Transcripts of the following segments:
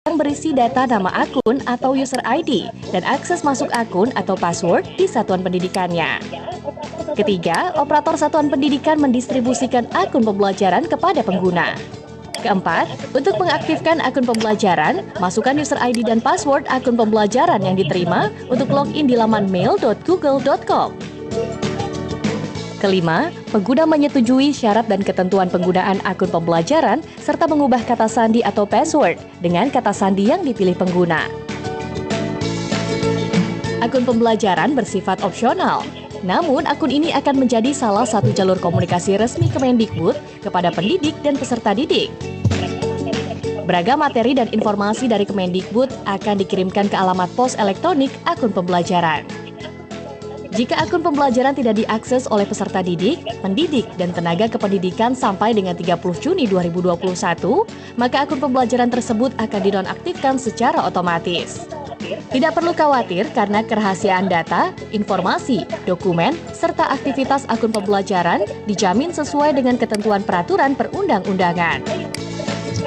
yang berisi data nama akun atau user ID dan akses masuk akun atau password di satuan pendidikannya. Ketiga, operator satuan pendidikan mendistribusikan akun pembelajaran kepada pengguna. Keempat, untuk mengaktifkan akun pembelajaran, masukkan user ID dan password akun pembelajaran yang diterima untuk login di laman mail.google.com. Kelima, pengguna menyetujui syarat dan ketentuan penggunaan akun pembelajaran serta mengubah kata sandi atau password dengan kata sandi yang dipilih pengguna. Akun pembelajaran bersifat opsional. Namun, akun ini akan menjadi salah satu jalur komunikasi resmi Kemendikbud kepada pendidik dan peserta didik. Beragam materi dan informasi dari Kemendikbud akan dikirimkan ke alamat pos elektronik akun pembelajaran. Jika akun pembelajaran tidak diakses oleh peserta didik, pendidik, dan tenaga kependidikan sampai dengan 30 Juni 2021, maka akun pembelajaran tersebut akan dinonaktifkan secara otomatis. Tidak perlu khawatir karena kerahasiaan data, informasi, dokumen, serta aktivitas akun pembelajaran dijamin sesuai dengan ketentuan peraturan perundang-undangan.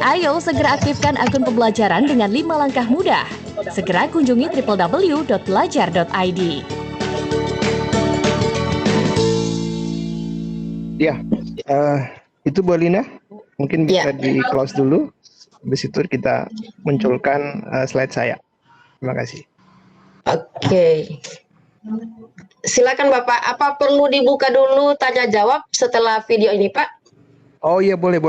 Ayo segera aktifkan akun pembelajaran dengan 5 langkah mudah. Segera kunjungi www.belajar.id. Ya, itu Bu Alina. Mungkin bisa di-close dulu. Habis itu kita munculkan slide saya. Terima kasih. Oke. Silakan Bapak, apa perlu dibuka dulu tanya jawab setelah video ini, Pak? Oh iya, boleh.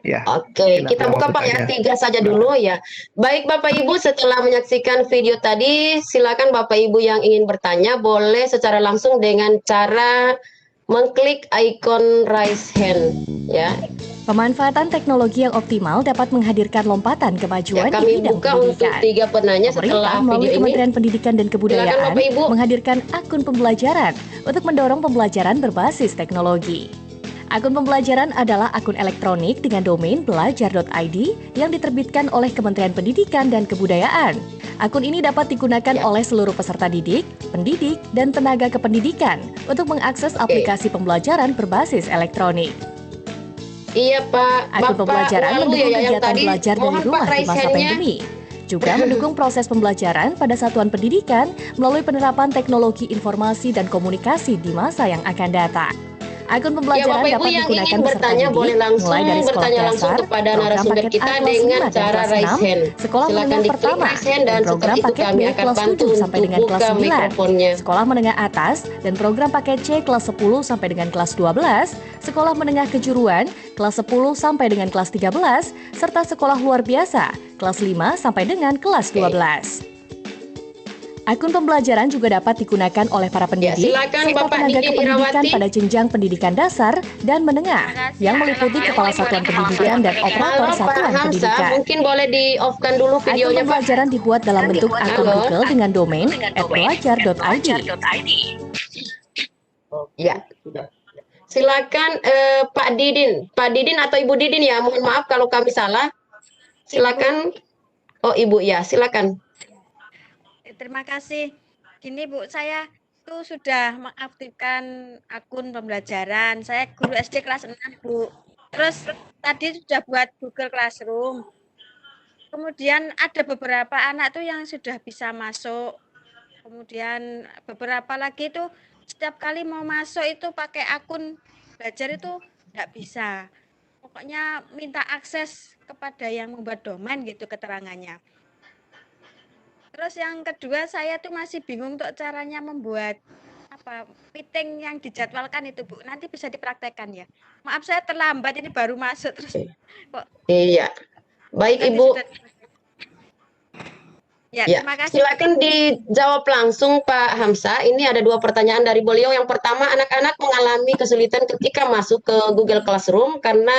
Ya. Oke, kita buka Pak ya, 3 saja dulu ya. Baik Bapak Ibu, setelah menyaksikan video tadi, silakan Bapak Ibu yang ingin bertanya boleh secara langsung dengan cara mengklik ikon raise hand ya. Pemanfaatan teknologi yang optimal dapat menghadirkan lompatan kemajuan kami di bidang buka pendidikan. untuk 3 penanya setelah melalui video ini. Kementerian Pendidikan dan Kebudayaan Silakan, Bapak, Ibu. menghadirkan akun pembelajaran untuk mendorong pembelajaran berbasis teknologi. Akun pembelajaran adalah akun elektronik dengan domain belajar.id yang diterbitkan oleh Kementerian Pendidikan dan Kebudayaan. Akun ini dapat digunakan oleh seluruh peserta didik, pendidik, dan tenaga kependidikan untuk mengakses aplikasi pembelajaran berbasis elektronik. Iya Pak, Akun pembelajaran mendukung kegiatan belajar dari rumah di masa pandemi. Juga mendukung proses pembelajaran pada satuan pendidikan melalui penerapan teknologi informasi dan komunikasi di masa yang akan datang. Akun pembelajaran Bapak Ibu dapat yang digunakan ingin peserta bertanya didik boleh langsung mulai dari sekolah bertanya langsung dasar, kepada program narasumber paket kita A kelas dengan 5 dan cara kelas raise 6, hand. sekolah Silakan menengah diklik pertama, raise hand dan program setelah itu paket kami B akan kelas bantu 7 sampai untuk dengan kelas buka 9, mikrofonnya. sekolah menengah atas, dan program paket C kelas 10 sampai dengan kelas 12, sekolah menengah kejuruan kelas 10 sampai dengan kelas 13, serta sekolah luar biasa kelas 5 sampai dengan kelas 12. Akun pembelajaran juga dapat digunakan oleh para pendidik silakan serta Bapak tenaga Didin kependidikan Irawati. pada jenjang pendidikan dasar dan menengah yang meliputi kepala satuan pendidikan dan operator Halo Pak satuan Hamzah, pendidikan. mungkin boleh di-off-kan dulu Akun videonya Pak. pembelajaran dibuat dalam bentuk akun Halo. Google dengan domain @belajar.id. Ya. Silakan Pak Didin. Pak Didin atau Ibu Didin ya, mohon maaf kalau kami salah. Silakan. Oh Ibu ya, silakan. Terima kasih. Gini Bu, saya tuh sudah mengaktifkan akun pembelajaran. Saya guru SD kelas 6 Bu. Terus tadi sudah buat Google Classroom. Kemudian ada beberapa anak tuh yang sudah bisa masuk. Kemudian beberapa lagi tuh setiap kali mau masuk itu pakai akun belajar itu tidak bisa. Pokoknya minta akses kepada yang membuat domain gitu keterangannya. Terus yang kedua saya tuh masih bingung untuk caranya membuat meeting yang dijadwalkan itu Bu. Nanti bisa dipraktekkan ya. Maaf saya terlambat ini baru masuk terus kok. Iya. Baik Ibu. Ya, terima kasih. Silakan dijawab langsung Pak Hamzah. Ini ada 2 pertanyaan dari beliau. Yang pertama, anak-anak mengalami kesulitan ketika masuk ke Google Classroom karena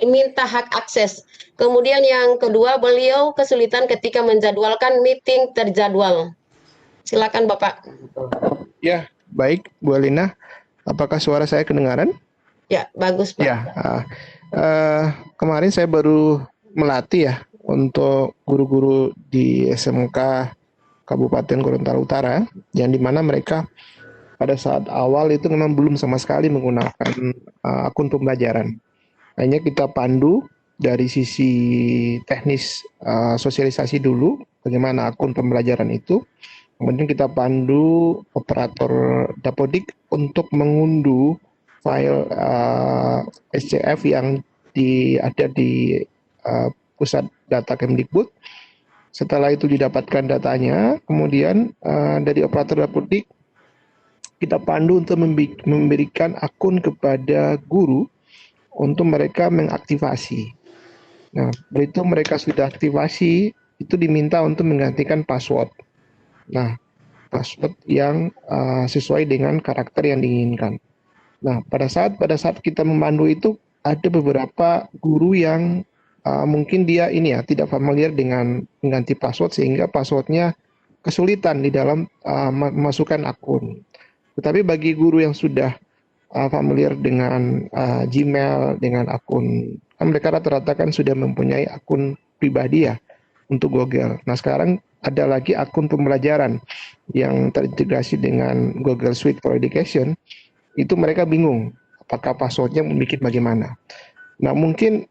minta hak akses. Kemudian yang kedua, beliau kesulitan ketika menjadwalkan meeting terjadwal. Silakan Bapak. Ya, baik Bu Alina. Apakah suara saya kedengaran? Ya, bagus Pak. Ya, kemarin saya baru melatih ya untuk guru-guru di SMK Kabupaten Gorontalo Utara, yang dimana mereka pada saat awal itu memang belum sama sekali menggunakan akun pembelajaran. Hanya kita pandu dari sisi teknis sosialisasi dulu, bagaimana akun pembelajaran itu. Kemudian kita pandu operator Dapodik untuk mengunduh file SCF yang ada di pusat data Kemdikbud. Setelah itu didapatkan datanya, kemudian dari operator Dapodik kita pandu untuk memberikan akun kepada guru untuk mereka mengaktifasi. Nah, begitu mereka sudah aktivasi, itu diminta untuk menggantikan password. Nah, password yang sesuai dengan karakter yang diinginkan. Nah, pada saat kita memandu itu, ada beberapa guru yang mungkin dia tidak familiar dengan mengganti password, sehingga passwordnya kesulitan di dalam memasukkan akun. Tetapi bagi guru yang sudah familiar dengan Gmail, dengan akun, kan mereka rata-rata kan sudah mempunyai akun pribadi ya untuk Google. Nah, sekarang ada lagi akun pembelajaran yang terintegrasi dengan Google Suite for Education. Itu mereka bingung apakah passwordnya membuat bagaimana. Nah, mungkin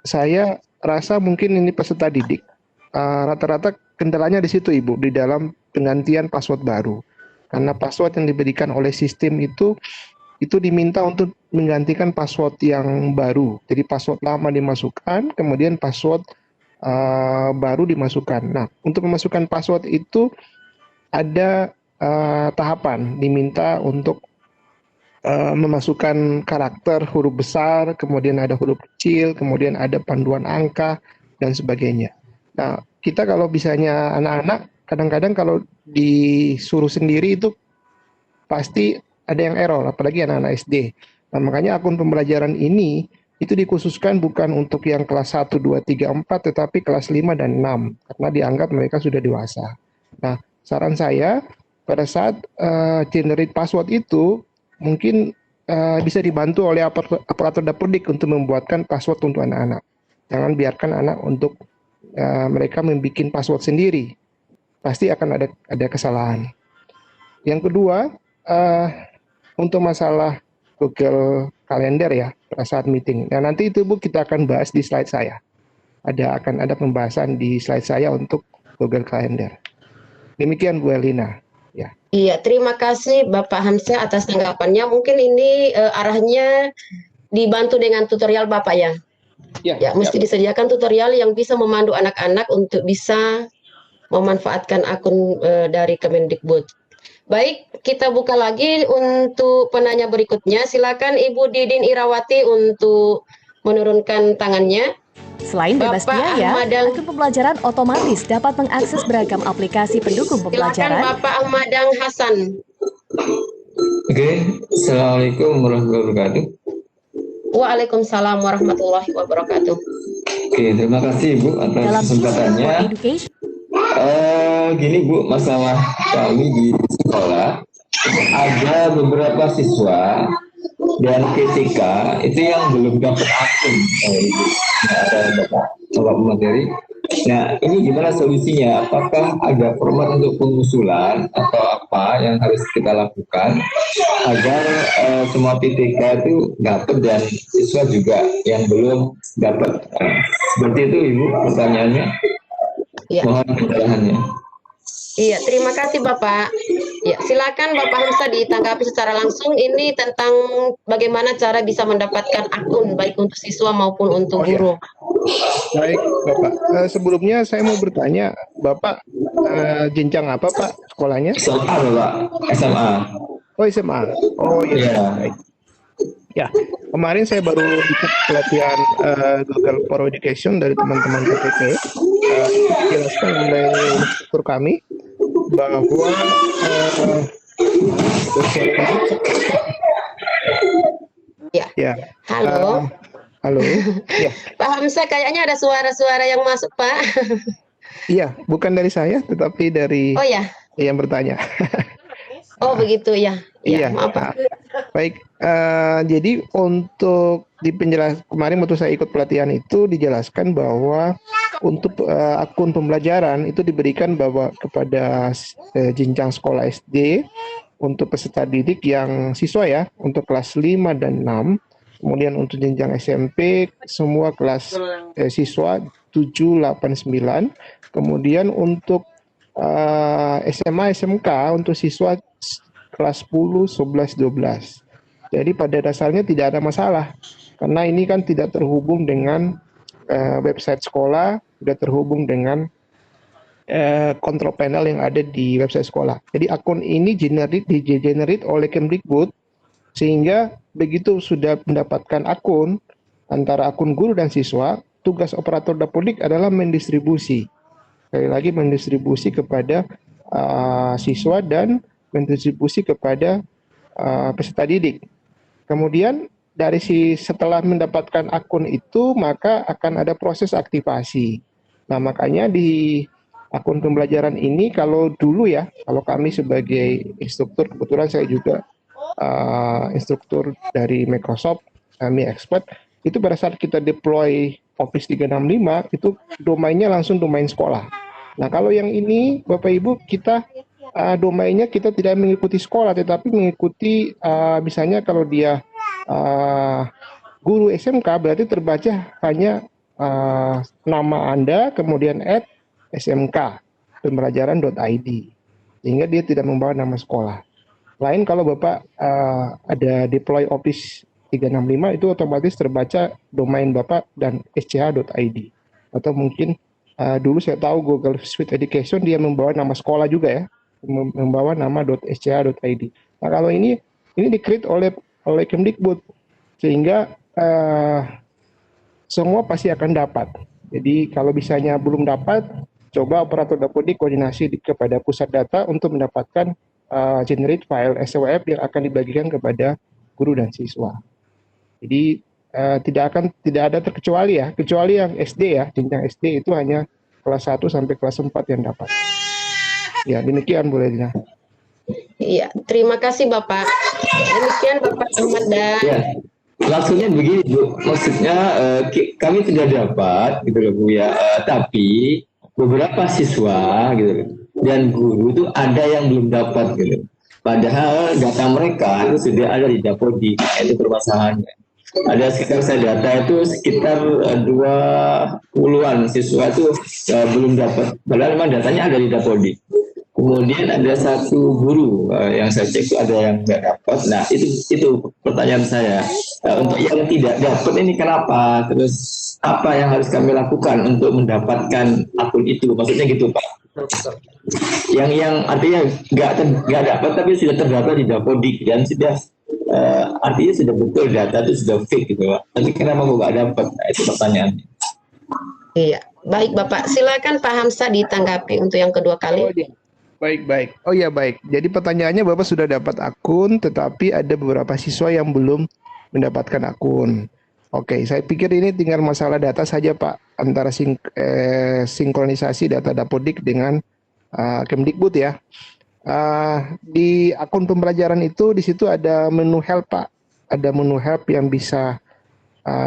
saya rasa mungkin ini peserta didik rata-rata kendalanya di situ, Ibu, di dalam penggantian password baru. Karena password yang diberikan oleh sistem itu diminta untuk menggantikan password yang baru. Jadi password lama dimasukkan, kemudian password baru dimasukkan. Nah, untuk memasukkan password itu ada tahapan, diminta untuk memasukkan karakter huruf besar, kemudian ada huruf kecil, kemudian ada panduan angka, dan sebagainya. Nah, kita kalau misalnya anak-anak, kadang-kadang kalau disuruh sendiri itu pasti ada yang error, apalagi anak-anak SD. Nah, makanya akun pembelajaran ini itu dikhususkan bukan untuk yang kelas 1, 2, 3, 4, tetapi kelas 5 dan 6, karena dianggap mereka sudah dewasa. Nah, saran saya, pada saat generate password itu, mungkin bisa dibantu oleh operator Dapodik untuk membuatkan password untuk anak-anak. Jangan biarkan anak untuk mereka membuat password sendiri. Pasti akan ada kesalahan. Yang kedua, untuk masalah Google Calendar ya, pada saat meeting. Nah, nanti itu Bu kita akan bahas di slide saya. Akan ada pembahasan di slide saya untuk Google Calendar. Demikian Bu Elina. Ya. Iya, terima kasih Bapak Hamzah atas tanggapannya. Mungkin ini arahnya dibantu dengan tutorial Bapak ya. Ya, mesti disediakan tutorial yang bisa memandu anak-anak untuk bisa memanfaatkan akun dari Kemendikbud. Baik, kita buka lagi untuk penanya berikutnya. Silakan Ibu Didin Irawati untuk menurunkan tangannya. Selain bebas biaya, akun pembelajaran otomatis dapat mengakses beragam aplikasi pendukung pembelajaran. Silakan Bapak Ahmadang Hasan. Oke, Assalamualaikum warahmatullahi wabarakatuh. Waalaikumsalam warahmatullahi wabarakatuh. Oke, terima kasih Ibu atas kesempatannya. Gini Bu, masalah kami di sekolah ada beberapa siswa dan ketika itu yang belum dapat akun, ada bapak materi. Nah, ini gimana solusinya? Apakah ada format untuk pengusulan atau apa yang harus kita lakukan agar semua PTK itu dapat dan siswa juga yang belum dapat? Seperti itu Ibu pertanyaannya. Ya. Mohon pencerahannya. Iya, terima kasih Bapak. Ya, silakan Bapak Hamzah ditanggapi secara langsung. Ini tentang bagaimana cara bisa mendapatkan akun baik untuk siswa maupun untuk guru. Baik, Bapak. Sebelumnya saya mau bertanya, Bapak jenjang apa Pak sekolahnya? SMA Bapak, SMA. Oh SMA. Oh iya. Ya. Baik. Ya, kemarin saya baru ikut pelatihan Google for Education dari teman-teman KPP. Jelaskan oleh instruktur kami bahwa Ya. Halo. Halo. Ya. Pak Hamzah, kayaknya ada suara-suara yang masuk, Pak. Iya, bukan dari saya, tetapi dari yang bertanya. Oh begitu ya. Iya. Maaf Pak. Baik. Jadi untuk di penjelasan kemarin waktu saya ikut pelatihan itu dijelaskan bahwa untuk akun pembelajaran itu diberikan bahwa kepada jenjang sekolah SD untuk peserta didik yang siswa ya untuk kelas 5 dan 6 Kemudian untuk jenjang SMP semua kelas siswa 7, 8, 9. Kemudian untuk SMA, SMK untuk siswa kelas 10, 11, 12. Jadi pada dasarnya tidak ada masalah karena ini kan tidak terhubung dengan website sekolah, tidak terhubung dengan control panel yang ada di website sekolah. Jadi akun ini di-generate oleh Kemdikbud, sehingga begitu sudah mendapatkan akun antara akun guru dan siswa, tugas operator Dapodik adalah mendistribusi. Sekali lagi mendistribusi kepada siswa dan mendistribusi kepada peserta didik. Kemudian setelah mendapatkan akun itu, maka akan ada proses aktivasi. Nah, makanya di akun pembelajaran ini, kalau dulu ya, kalau kami sebagai instruktur, kebetulan saya juga instruktur dari Microsoft, kami expert, itu pada saat kita deploy Office 365, itu domainnya langsung domain sekolah. Nah, kalau yang ini, Bapak Ibu, kita domainnya kita tidak mengikuti sekolah, tetapi mengikuti misalnya kalau dia guru SMK, berarti terbaca hanya nama Anda, kemudian @smk pembelajaran.id, sehingga dia tidak membawa nama sekolah. Lain kalau Bapak ada deploy Office 365, itu otomatis terbaca domain Bapak dan sch.id. Atau mungkin dulu saya tahu Google Suite Education dia membawa nama sekolah juga ya, membawa nama .sch.id. Nah, kalau ini di-create oleh Kemdikbud, sehingga semua pasti akan dapat. Jadi kalau misalnya belum dapat, coba operator Dapodik koordinasi kepada pusat data untuk mendapatkan generate file SWF yang akan dibagikan kepada guru dan siswa. Jadi tidak ada terkecuali ya, kecuali yang SD ya, jenjang SD itu hanya kelas 1 sampai kelas 4 yang dapat. Ya, demikian Bu Ledina. Iya, terima kasih Bapak. Demikian Bapak Ahmad dan Ya, maksudnya begini Bu, maksudnya kami tidak dapat gitu loh Bu ya, tapi beberapa siswa gitu loh, dan guru itu ada yang belum dapat gitu. Padahal data mereka itu sudah ada di Dapodik, itu permasalahannya. Ada sekitar saya data itu sekitar 20-an siswa itu belum dapat, padahal memang datanya ada di Dapodik. Kemudian ada satu guru yang saya cek itu ada yang nggak dapat. Nah itu pertanyaan saya, untuk yang tidak dapat ini kenapa? Terus apa yang harus kami lakukan untuk mendapatkan akun itu? Maksudnya gitu Pak. Yang artinya nggak dapat tapi sudah terdaftar di Dapodik dan sudah artinya sudah betul data itu sudah fake gitu Pak. Tapi kenapa kok nggak dapat? Nah, itu pertanyaannya. Iya, baik Bapak. Silakan Pak Hamzah ditanggapi untuk yang kedua kali. Baik. Oh ya, baik. Jadi pertanyaannya Bapak sudah dapat akun, tetapi ada beberapa siswa yang belum mendapatkan akun. Oke, saya pikir ini tinggal masalah data saja Pak, antara sinkronisasi data Dapodik dengan Kemdikbud ya. Di akun pembelajaran itu, di situ ada menu help Pak. Ada menu help yang bisa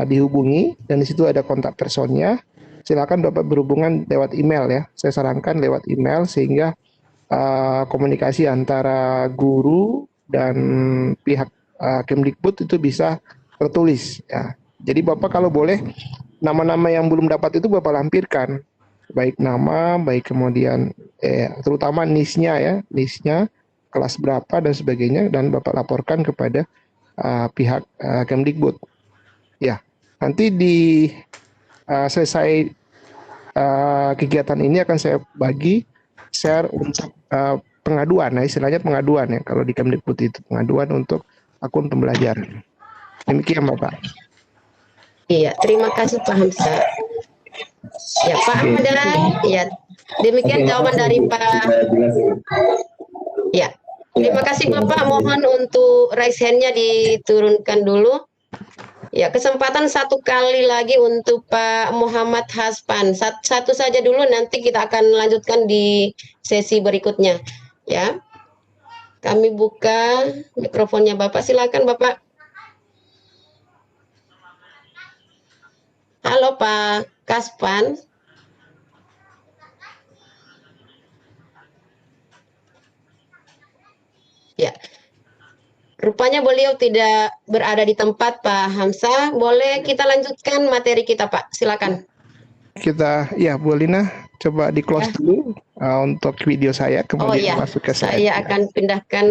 dihubungi, dan di situ ada kontak personnya. Silakan Bapak berhubungan lewat email ya. Saya sarankan lewat email, sehingga komunikasi antara guru dan pihak Kemdikbud itu bisa tertulis ya. Jadi Bapak kalau boleh nama-nama yang belum dapat itu Bapak lampirkan, baik nama, baik kemudian terutama NIS-nya ya, NIS-nya, kelas berapa dan sebagainya, dan Bapak laporkan kepada pihak Kemdikbud. Ya, nanti di selesai kegiatan ini akan saya share untuk pengaduan, nah istilahnya pengaduan ya, kalau di Kemdikbud itu pengaduan untuk akun pembelajaran. Demikian Bapak. Iya, terima kasih Pak Hamzah. Ya Pak Hamdan, ya demikian jawaban dari Pak. Ya, terima kasih Bapak. Mohon untuk raise hand-nya diturunkan dulu. Ya, kesempatan satu kali lagi untuk Pak Muhammad Haspan. Satu saja dulu, nanti kita akan lanjutkan di sesi berikutnya. Ya, kami buka mikrofonnya Bapak. Silakan Bapak. Halo Pak Kaspan. Ya, Rupanya beliau tidak berada di tempat, Pak Hamzah. Boleh kita lanjutkan materi kita, Pak? Silakan. Kita, ya Bu Lina, coba di close Ya. dulu untuk video saya, Oh kemudian iya, masuk ke slide. saya akan pindahkan.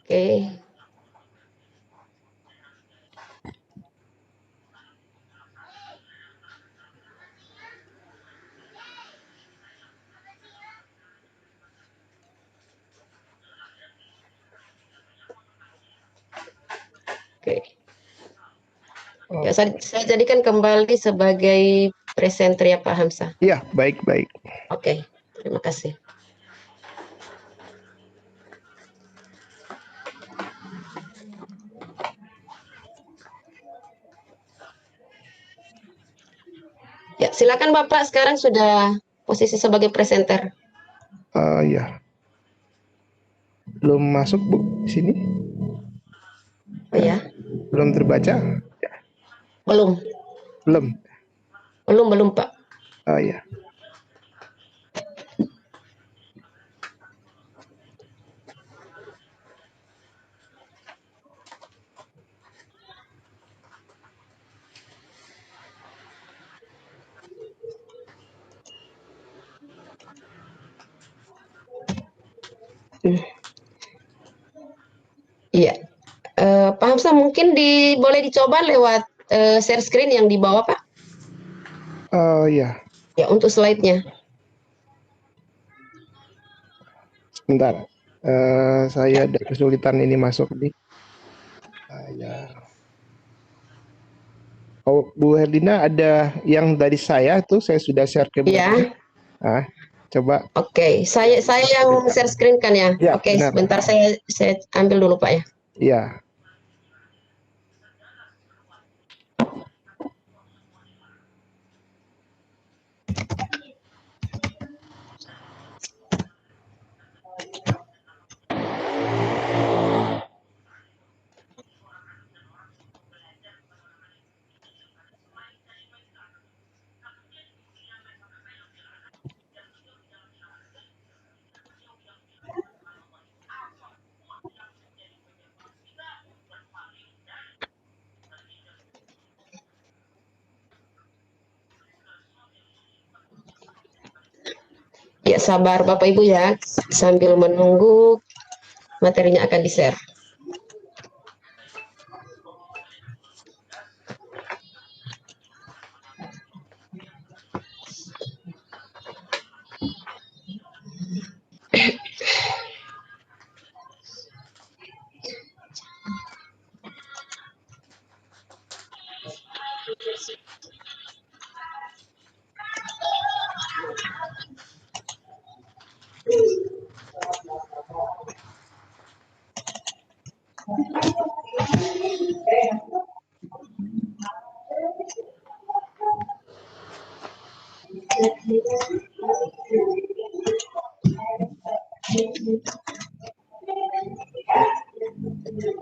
Oke. Oke. Ya, saya jadikan kembali sebagai presenter ya Pak Hamzah. Iya, baik. Oke, terima kasih. Ya, silakan Bapak, sekarang sudah posisi sebagai presenter. Ya. Belum masuk Bu di sini? Oh ya, Belum terbaca? belum, Belum. Pak. Oh ya. Iya, Pak Hamzah mungkin boleh dicoba lewat share screen yang di bawah Pak. Oh ya. Ya, untuk slide-nya. Sebentar. Saya ada kesulitan ini masuk di. Ya. Oh, Bu Herlina, ada yang dari saya tuh saya sudah share ke Bu. Iya. Coba. Oke, saya yang share screen kan ya. Ya, Oke, benar. sebentar saya ambil dulu Pak ya. Iya. Ya, sabar Bapak Ibu ya, sambil menunggu materinya akan di-share.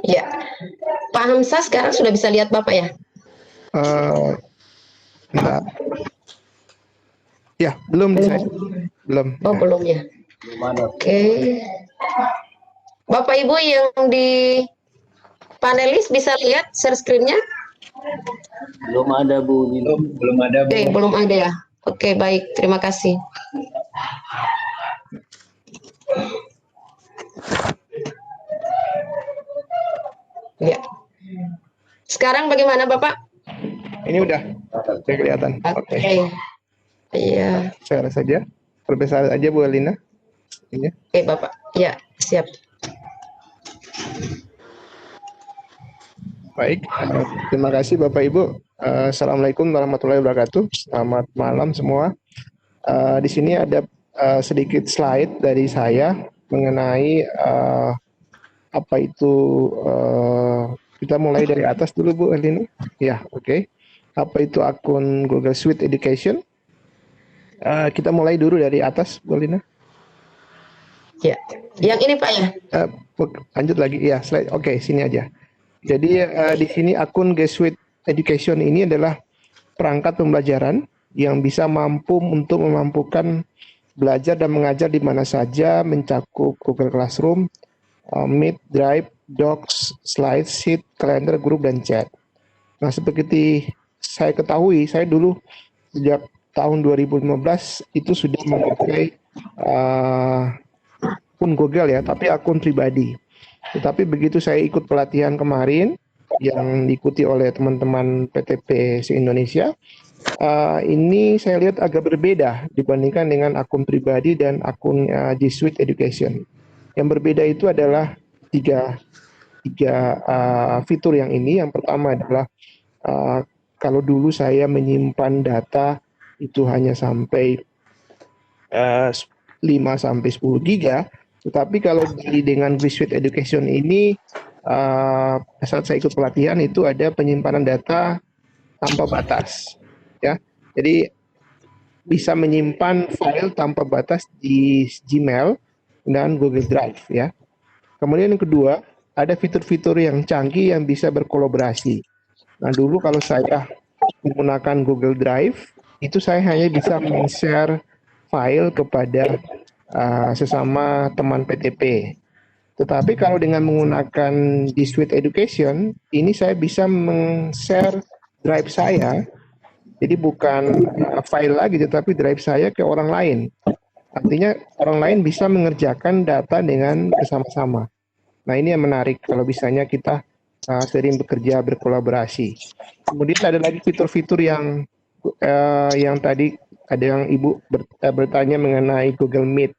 Ya, Pak Hamzah sekarang sudah bisa lihat Bapak ya? Bentar. Ya, belum saya. Belum. Oh, Ya. belum ya. Oke. Bapak Ibu yang di panelis bisa lihat share screen-nya? Belum ada Bu. Belum ada Bu. Oke, belum ada ya. Oke, baik. Terima kasih. Ya. Sekarang bagaimana Bapak? Ini udah. Saya kelihatan. Oke. Iya. Share saja. Perbesar aja Bu Elina. Ini. Oke, Bapak. Ya, siap. Baik, terima kasih Bapak Ibu. Assalamualaikum warahmatullahi wabarakatuh. Selamat malam semua. Di sini ada sedikit slide dari saya mengenai apa itu. Kita mulai dari atas dulu Bu Elina. Ya, oke. Apa itu akun Google Suite Education? Kita mulai dulu dari atas Bu Elina. Ya, yang ini Pak ya. Lanjut lagi, ya slide. Oke, sini aja. Jadi di sini akun G Suite Education ini adalah perangkat pembelajaran yang bisa mampu untuk memampukan belajar dan mengajar di mana saja, mencakup Google Classroom, Meet, Drive, Docs, Slides, Sheet, Calendar, Group, dan Chat. Nah, seperti saya ketahui, saya dulu sejak tahun 2015 itu sudah memakai akun Google ya, tapi akun pribadi. Tetapi begitu saya ikut pelatihan kemarin yang diikuti oleh teman-teman PTP se-Indonesia, ini saya lihat agak berbeda dibandingkan dengan akun pribadi dan akun G Suite Education. Yang berbeda itu adalah tiga fitur yang ini. Yang pertama adalah kalau dulu saya menyimpan data itu hanya sampai 5 sampai 10 giga, tetapi kalau dengan G Suite Education ini saat saya ikut pelatihan itu ada penyimpanan data tanpa batas ya. Jadi bisa menyimpan file tanpa batas di Gmail dan Google Drive ya. Kemudian yang kedua, ada fitur-fitur yang canggih yang bisa berkolaborasi. Nah, dulu kalau saya menggunakan Google Drive, itu saya hanya bisa men-share file kepada sesama teman PTP. Tetapi kalau dengan menggunakan G Suite Education, ini saya bisa men-share drive saya. Jadi bukan file lagi, tetapi drive saya ke orang lain. Artinya orang lain bisa mengerjakan data dengan bersama-sama. Nah, ini yang menarik kalau misalnya kita sering bekerja berkolaborasi. Kemudian ada lagi fitur-fitur yang tadi ada yang Ibu bertanya mengenai Google Meet.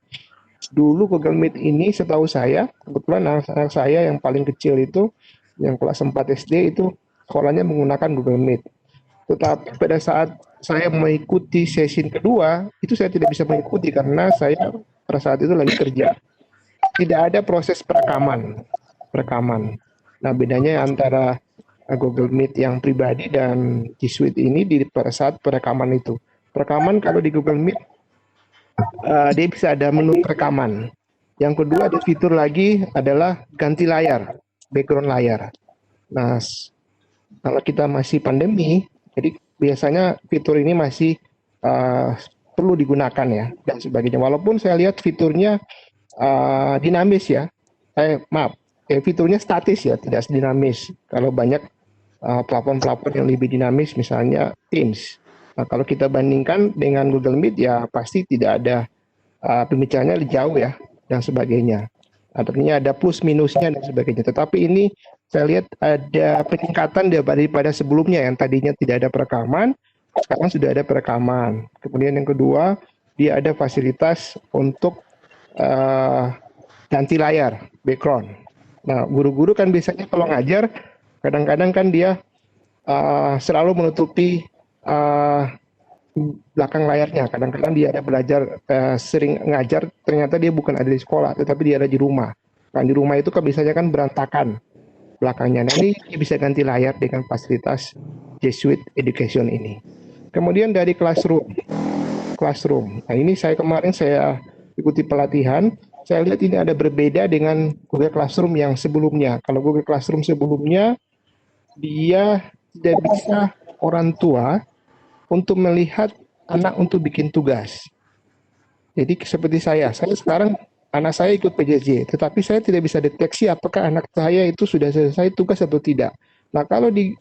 Dulu Google Meet ini setahu saya, kebetulan anak saya yang paling kecil itu, yang kelas 4 SD itu sekolahnya menggunakan Google Meet. Tetapi pada saat saya mengikuti sesi kedua, itu saya tidak bisa mengikuti karena saya pada saat itu lagi kerja. Tidak ada proses perekaman. Nah, bedanya antara Google Meet yang pribadi dan G Suite ini pada saat perekaman itu. Perekaman kalau di Google Meet, dia bisa ada menu perekaman. Yang kedua ada fitur lagi adalah ganti layar, background layar. Nah, kalau kita masih pandemi, jadi biasanya fitur ini masih perlu digunakan ya dan sebagainya. Walaupun saya lihat fiturnya dinamis ya, fiturnya statis ya, tidak dinamis. Kalau banyak platform-platform yang lebih dinamis, misalnya Teams. Nah, kalau kita bandingkan dengan Google Meet ya pasti tidak ada pembicaraannya jauh ya dan sebagainya. Artinya ada plus minusnya dan sebagainya. Tetapi ini saya lihat ada peningkatan daripada sebelumnya yang tadinya tidak ada perekaman, sekarang sudah ada perekaman. Kemudian yang kedua, dia ada fasilitas untuk ganti layar, background. Nah, guru-guru kan biasanya kalau ngajar, kadang-kadang kan dia selalu menutupi belakang layarnya. Kadang-kadang dia ada belajar, sering ngajar, ternyata dia bukan ada di sekolah, tetapi dia ada di rumah. Kan di rumah itu kan biasanya kan berantakan belakangnya. Nah, ini bisa ganti layar dengan fasilitas G Suite Education ini. Kemudian dari Classroom. Nah, ini kemarin saya ikuti pelatihan, saya lihat ini ada berbeda dengan Google Classroom yang sebelumnya. Kalau Google Classroom sebelumnya, dia tidak bisa orang tua untuk melihat anak untuk bikin tugas. Jadi seperti saya sekarang anak saya ikut PJJ, tetapi saya tidak bisa deteksi apakah anak saya itu sudah selesai tugas atau tidak. Nah, kalau di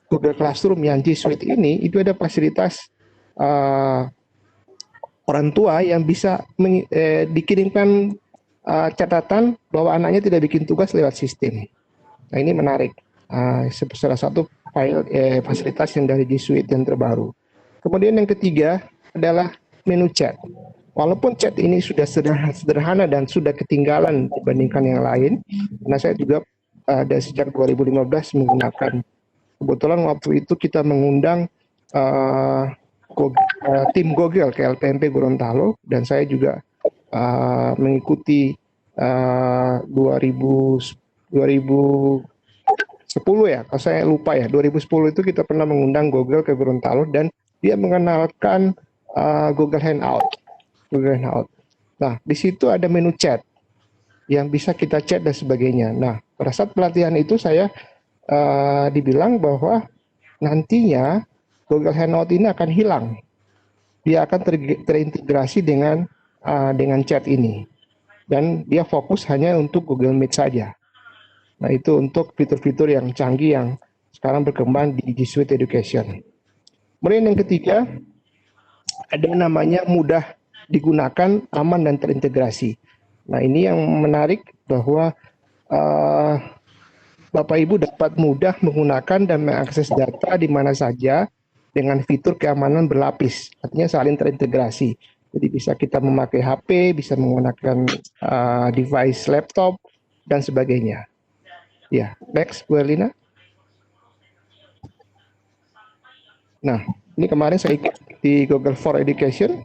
Google Classroom yang G Suite ini, itu ada fasilitas orang tua yang bisa dikirimkan catatan bahwa anaknya tidak bikin tugas lewat sistem. Nah, ini menarik. Salah satu fasilitas yang dari G Suite yang terbaru. Kemudian yang ketiga adalah menu chat. Walaupun chat ini sudah sederhana dan sudah ketinggalan dibandingkan yang lain, karena saya juga dari sejak 2015 menggunakan. Kebetulan waktu itu kita mengundang tim Google ke LPMP Gorontalo, dan saya juga mengikuti 2010 ya, kalau saya lupa ya, 2010 itu kita pernah mengundang Google ke Gorontalo dan dia mengenalkan Google Hangout. Nah, di situ ada menu chat yang bisa kita chat dan sebagainya. Nah, pada saat pelatihan itu saya dibilang bahwa nantinya Google Hangout ini akan hilang. dia akan terintegrasi dengan chat ini, dan dia fokus hanya untuk Google Meet saja. Nah, itu untuk fitur-fitur yang canggih yang sekarang berkembang di G Suite Education. Kemudian yang ketiga, ada namanya mudah digunakan, aman, dan terintegrasi. Nah, ini yang menarik bahwa Bapak Ibu dapat mudah menggunakan dan mengakses data di mana saja dengan fitur keamanan berlapis, artinya saling terintegrasi. Jadi bisa kita memakai HP, bisa menggunakan device laptop, dan sebagainya. Ya, next, Bu Erlina. Nah, ini kemarin saya ikut di Google for Education.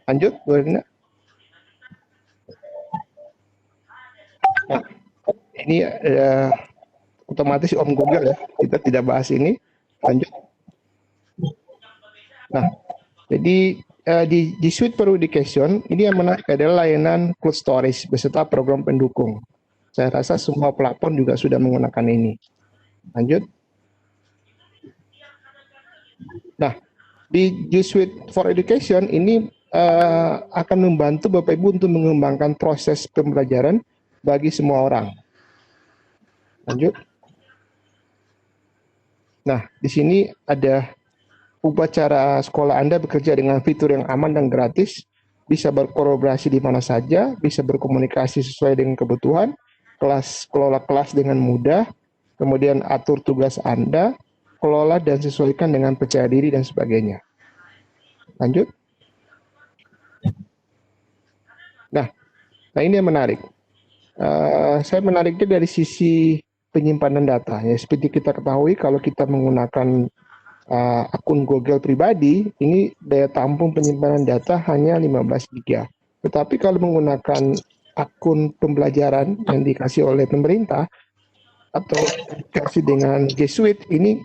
Lanjut, Bu Erlina. Nah, ini otomatis Om Google ya, kita tidak bahas ini. Lanjut. Nah, jadi di G Suite for Education ini yang menarik adalah layanan cloud storage beserta program pendukung. Saya rasa semua platform juga sudah menggunakan ini. Lanjut. Nah, di G Suite for Education ini akan membantu Bapak Ibu untuk mengembangkan proses pembelajaran bagi semua orang. Lanjut. Nah, di sini ada upacara sekolah Anda bekerja dengan fitur yang aman dan gratis, bisa berkolaborasi di mana saja, bisa berkomunikasi sesuai dengan kebutuhan, kelola kelas dengan mudah, kemudian atur tugas Anda, kelola dan sesuaikan dengan percaya diri dan sebagainya. Lanjut. Nah ini yang menarik. Saya menariknya dari sisi penyimpanan data. Ya, seperti kita ketahui kalau kita menggunakan akun Google pribadi, ini daya tampung penyimpanan data hanya 15 GB. Tetapi kalau menggunakan akun pembelajaran yang dikasih oleh pemerintah atau dikasih dengan G Suite, ini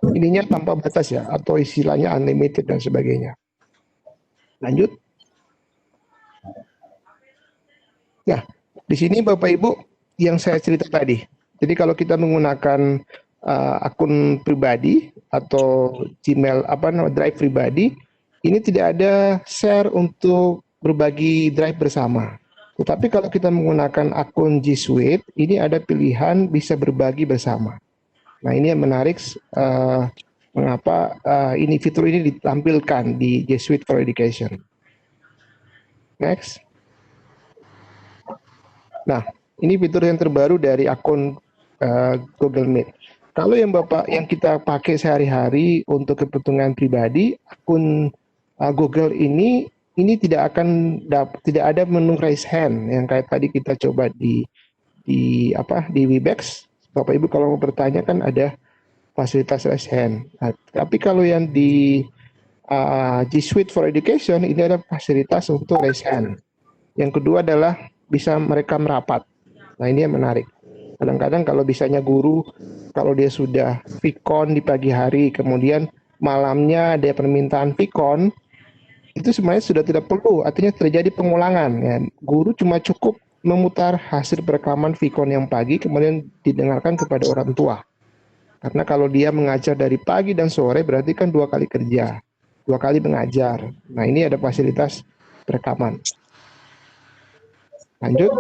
ininya tanpa batas ya, atau istilahnya unlimited dan sebagainya. Lanjut. Nah, di sini Bapak Ibu yang saya cerita tadi. Jadi kalau kita menggunakan akun pribadi atau Gmail drive pribadi, ini tidak ada share untuk berbagi drive bersama. Tetapi kalau kita menggunakan akun G Suite, ini ada pilihan bisa berbagi bersama. Nah, ini yang menarik mengapa ini fitur ini ditampilkan di G Suite for Education. Next. Nah, ini fitur yang terbaru dari akun Google Meet. Kalau yang kita pakai sehari-hari untuk kepentingan pribadi, akun Google ini tidak ada menu raise hand yang kayak tadi kita coba di Webex. Bapak Ibu kalau mau bertanya kan ada fasilitas raise hand. Nah, tapi kalau yang di G Suite for Education ini ada fasilitas untuk raise hand. Yang kedua adalah bisa mereka merapat. Nah, ini yang menarik. Kadang-kadang kalau bisanya guru, kalau dia sudah Vkon di pagi hari, kemudian malamnya ada permintaan Vkon, itu sebenarnya sudah tidak perlu, artinya terjadi pengulangan. Ya. Guru cuma cukup memutar hasil perekaman Vkon yang pagi, kemudian didengarkan kepada orang tua. Karena kalau dia mengajar dari pagi dan sore, berarti kan 2 kali kerja, 2 kali mengajar. Nah, ini ada fasilitas perekaman. Lanjut.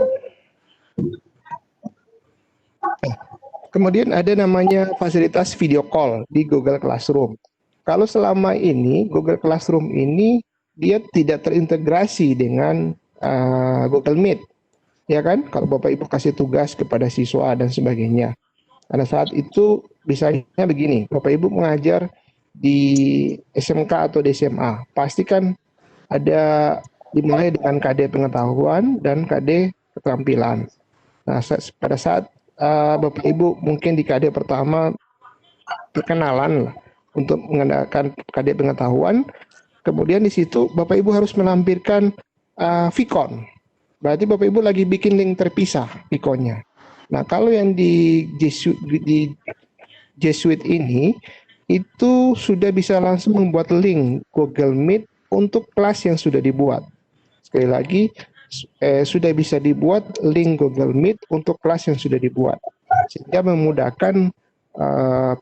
Kemudian ada namanya fasilitas video call di Google Classroom. Kalau selama ini Google Classroom ini dia tidak terintegrasi dengan Google Meet, ya kan? Kalau Bapak Ibu kasih tugas kepada siswa dan sebagainya. Pada saat itu misalnya begini, Bapak Ibu mengajar di SMK atau di SMA, pastikan ada dimulai dengan KD pengetahuan dan KD keterampilan. Nah, pada saat Bapak Ibu mungkin di KD pertama perkenalan lah, untuk menggunakan KD pengetahuan, kemudian di situ Bapak Ibu harus menampilkan Vkon. Berarti Bapak Ibu lagi bikin link terpisah Vkonnya. Nah, kalau yang di G Suite ini itu sudah bisa langsung membuat link Google Meet untuk kelas yang sudah dibuat. Sekali lagi, sudah bisa dibuat link Google Meet untuk kelas yang sudah dibuat, sehingga memudahkan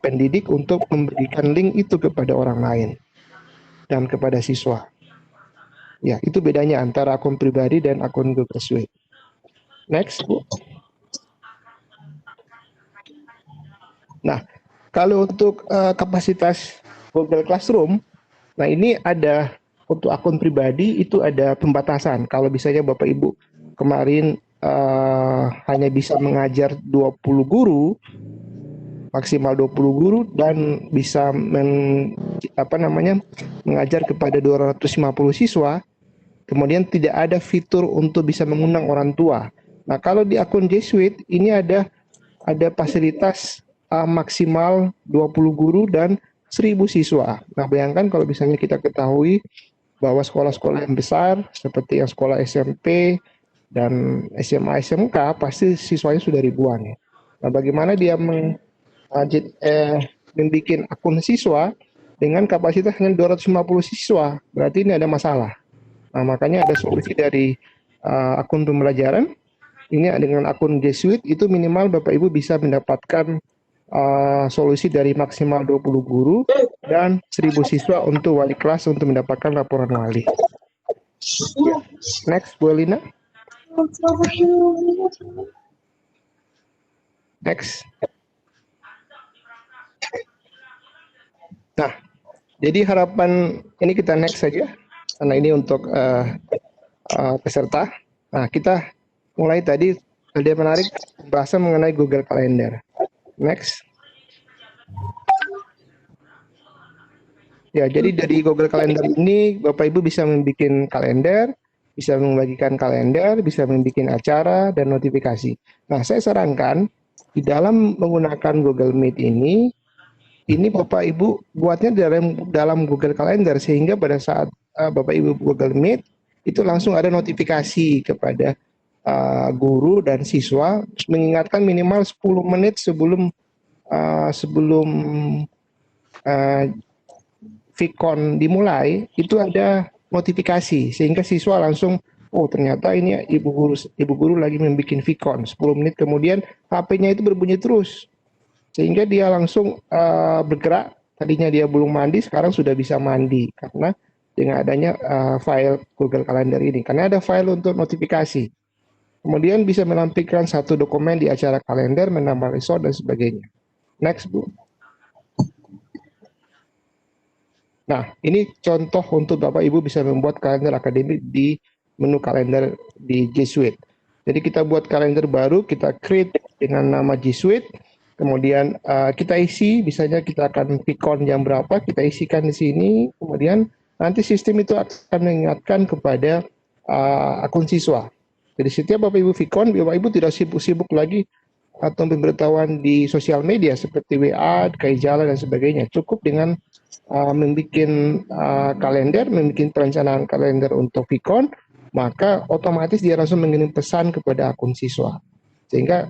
pendidik untuk memberikan link itu kepada orang lain. dan kepada siswa. Ya, itu bedanya antara akun pribadi dan akun Google Suite. Next, Bu. Nah, kalau untuk kapasitas Google Classroom, nah ini ada untuk akun pribadi itu ada pembatasan. Kalau misalnya Bapak Ibu kemarin hanya bisa mengajar 20 guru, maksimal 20 guru dan bisa mengajar kepada 250 siswa, kemudian tidak ada fitur untuk bisa mengundang orang tua. Nah, kalau di akun G Suite ini ada fasilitas maksimal 20 guru dan 1.000 siswa. Nah, bayangkan kalau misalnya kita ketahui bahwa sekolah-sekolah yang besar seperti yang sekolah SMP dan SMA SMK pasti siswanya sudah ribuan ya. Nah, bagaimana dia membuat akun siswa dengan kapasitas hanya 250 siswa? Berarti ini ada masalah. Nah, makanya ada solusi dari akun pembelajaran. Ini dengan akun G Suite itu minimal Bapak Ibu bisa mendapatkan solusi dari maksimal 20 guru dan 1.000 siswa untuk wali kelas untuk mendapatkan laporan wali. Next, Bu Elina. Next. Nah, jadi harapan ini kita next saja, karena ini untuk peserta. Nah, kita mulai tadi ada menarik pembahasan mengenai Google Calendar. Next. Ya, jadi dari Google Calendar ini Bapak Ibu bisa membuat kalender, bisa membagikan kalender, bisa membuat acara dan notifikasi. Nah, saya sarankan di dalam menggunakan Google Meet ini Bapak Ibu buatnya dalam Google Calendar sehingga pada saat Bapak Ibu Google Meet itu langsung ada notifikasi kepada guru dan siswa, mengingatkan minimal 10 menit sebelum VCon dimulai, itu ada notifikasi sehingga siswa langsung, oh ternyata ini ibu guru lagi membuat VCon. 10 menit kemudian HP-nya itu berbunyi terus sehingga dia langsung bergerak. Tadinya dia belum mandi, sekarang sudah bisa mandi karena dengan adanya file Google Calendar ini, karena ada file untuk notifikasi. Kemudian bisa menampilkan satu dokumen di acara kalender, menambah resort dan sebagainya. Next, Bu. Nah, ini contoh untuk Bapak Ibu bisa membuat kalender akademik di menu kalender di G Suite. Jadi kita buat kalender baru, kita create dengan nama G Suite, kemudian kita isi, misalnya kita akan VCon jam berapa, kita isikan di sini, kemudian nanti sistem itu akan mengingatkan kepada akun siswa. Jadi setiap Bapak Ibu VCon, Bapak Ibu tidak sibuk-sibuk lagi atau pemberitahuan di sosial media seperti WA, Kaijala dan sebagainya. Cukup dengan membuat kalender, membuat perencanaan kalender untuk VCon, maka otomatis dia langsung mengirim pesan kepada akun siswa. Sehingga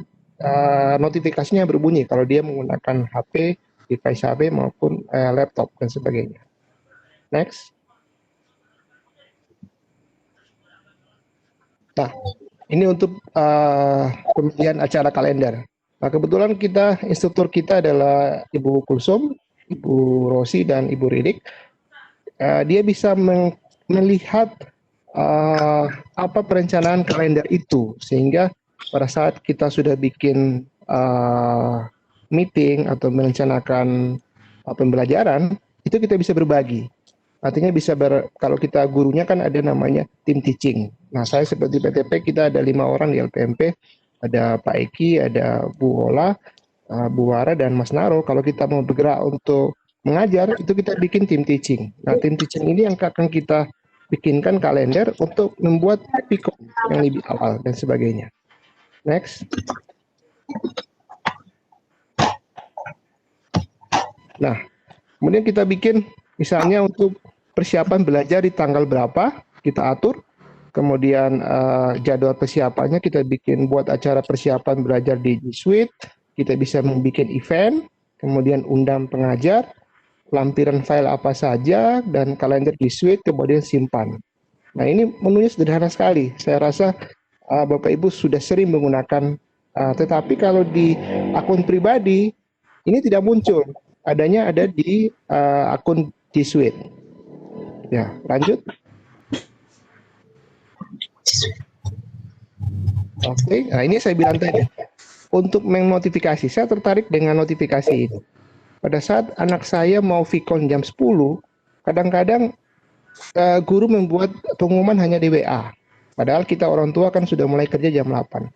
notifikasinya berbunyi kalau dia menggunakan HP, device HP maupun laptop dan sebagainya. Next. Nah, ini untuk pemilihan acara kalender. Nah, kebetulan instruktur kita adalah Ibu Kulsum, Ibu Rosi, dan Ibu Ridik. Dia bisa melihat apa perencanaan kalender itu, sehingga pada saat kita sudah bikin meeting atau merencanakan pembelajaran, itu kita bisa berbagi. Artinya kalau kita gurunya kan ada namanya tim teaching. Nah, saya seperti PTP, kita ada 5 orang di LPMP, ada Pak Eki, ada Bu Ola, Bu Wara, dan Mas Naro. Kalau kita mau bergerak untuk mengajar, itu kita bikin tim teaching. Nah, tim teaching ini yang akan kita bikinkan kalender untuk membuat VCon yang lebih awal dan sebagainya. Next. Nah, kemudian kita bikin misalnya untuk persiapan belajar di tanggal berapa, kita atur. Kemudian jadwal persiapannya kita buat acara persiapan belajar di G Suite. Kita bisa membuat event, kemudian undang pengajar, lampiran file apa saja, dan kalender G Suite, kemudian simpan. Nah, ini menunya sederhana sekali. Saya rasa Bapak Ibu sudah sering menggunakan, tetapi kalau di akun pribadi, ini tidak muncul. Adanya ada di akun G Suite. Ya, lanjut. Oke, nah ini saya bilang tadi. Untuk mengnotifikasi, saya tertarik dengan notifikasi itu. Pada saat anak saya mau Vkon jam 10, kadang-kadang guru membuat pengumuman hanya di WA. Padahal kita orang tua kan sudah mulai kerja jam 8.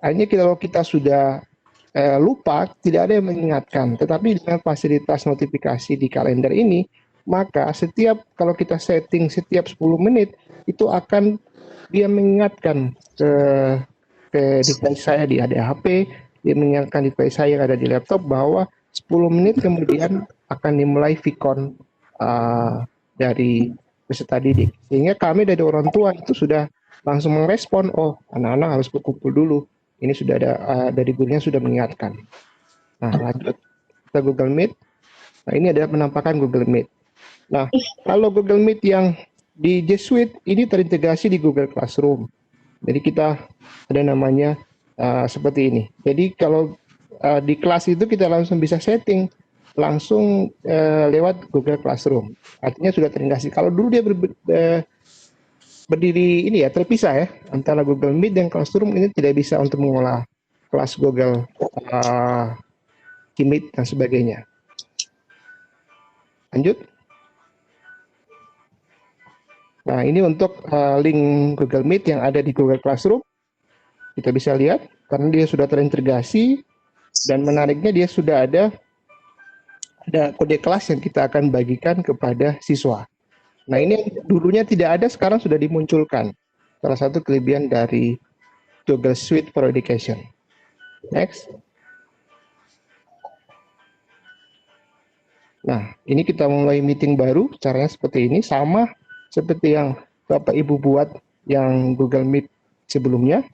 Akhirnya kalau kita sudah lupa, tidak ada yang mengingatkan. Tetapi dengan fasilitas notifikasi di kalender ini, maka kalau kita setting setiap 10 menit, itu akan dia mengingatkan ke device saya di HP, dia mengingatkan device saya yang ada di laptop bahwa 10 menit kemudian akan dimulai Vkon dari peserta didik. Sehingga kami dari orang tua itu sudah langsung merespon, oh anak-anak harus berkumpul dulu. Ini sudah ada dari gurunya sudah mengingatkan. Nah lanjut, kita Google Meet. Nah ini adalah penampakan Google Meet. Nah kalau Google Meet yang di G Suite ini terintegrasi di Google Classroom. Jadi kita ada namanya seperti ini. Jadi kalau di kelas itu kita langsung bisa setting langsung lewat Google Classroom. Artinya sudah terintegrasi. Kalau dulu dia berdiri ini ya terpisah ya antara Google Meet dan Classroom, ini tidak bisa untuk mengolah kelas Google Meet dan sebagainya. Lanjut. Nah, ini untuk link Google Meet yang ada di Google Classroom. Kita bisa lihat, karena dia sudah terintegrasi, dan menariknya dia sudah ada kode kelas yang kita akan bagikan kepada siswa. Nah, ini dulunya tidak ada, sekarang sudah dimunculkan. Salah satu kelebihan dari Google Suite for Education. Next. Nah, ini kita mulai meeting baru, caranya seperti ini, sama seperti yang Bapak Ibu buat yang Google Meet sebelumnya.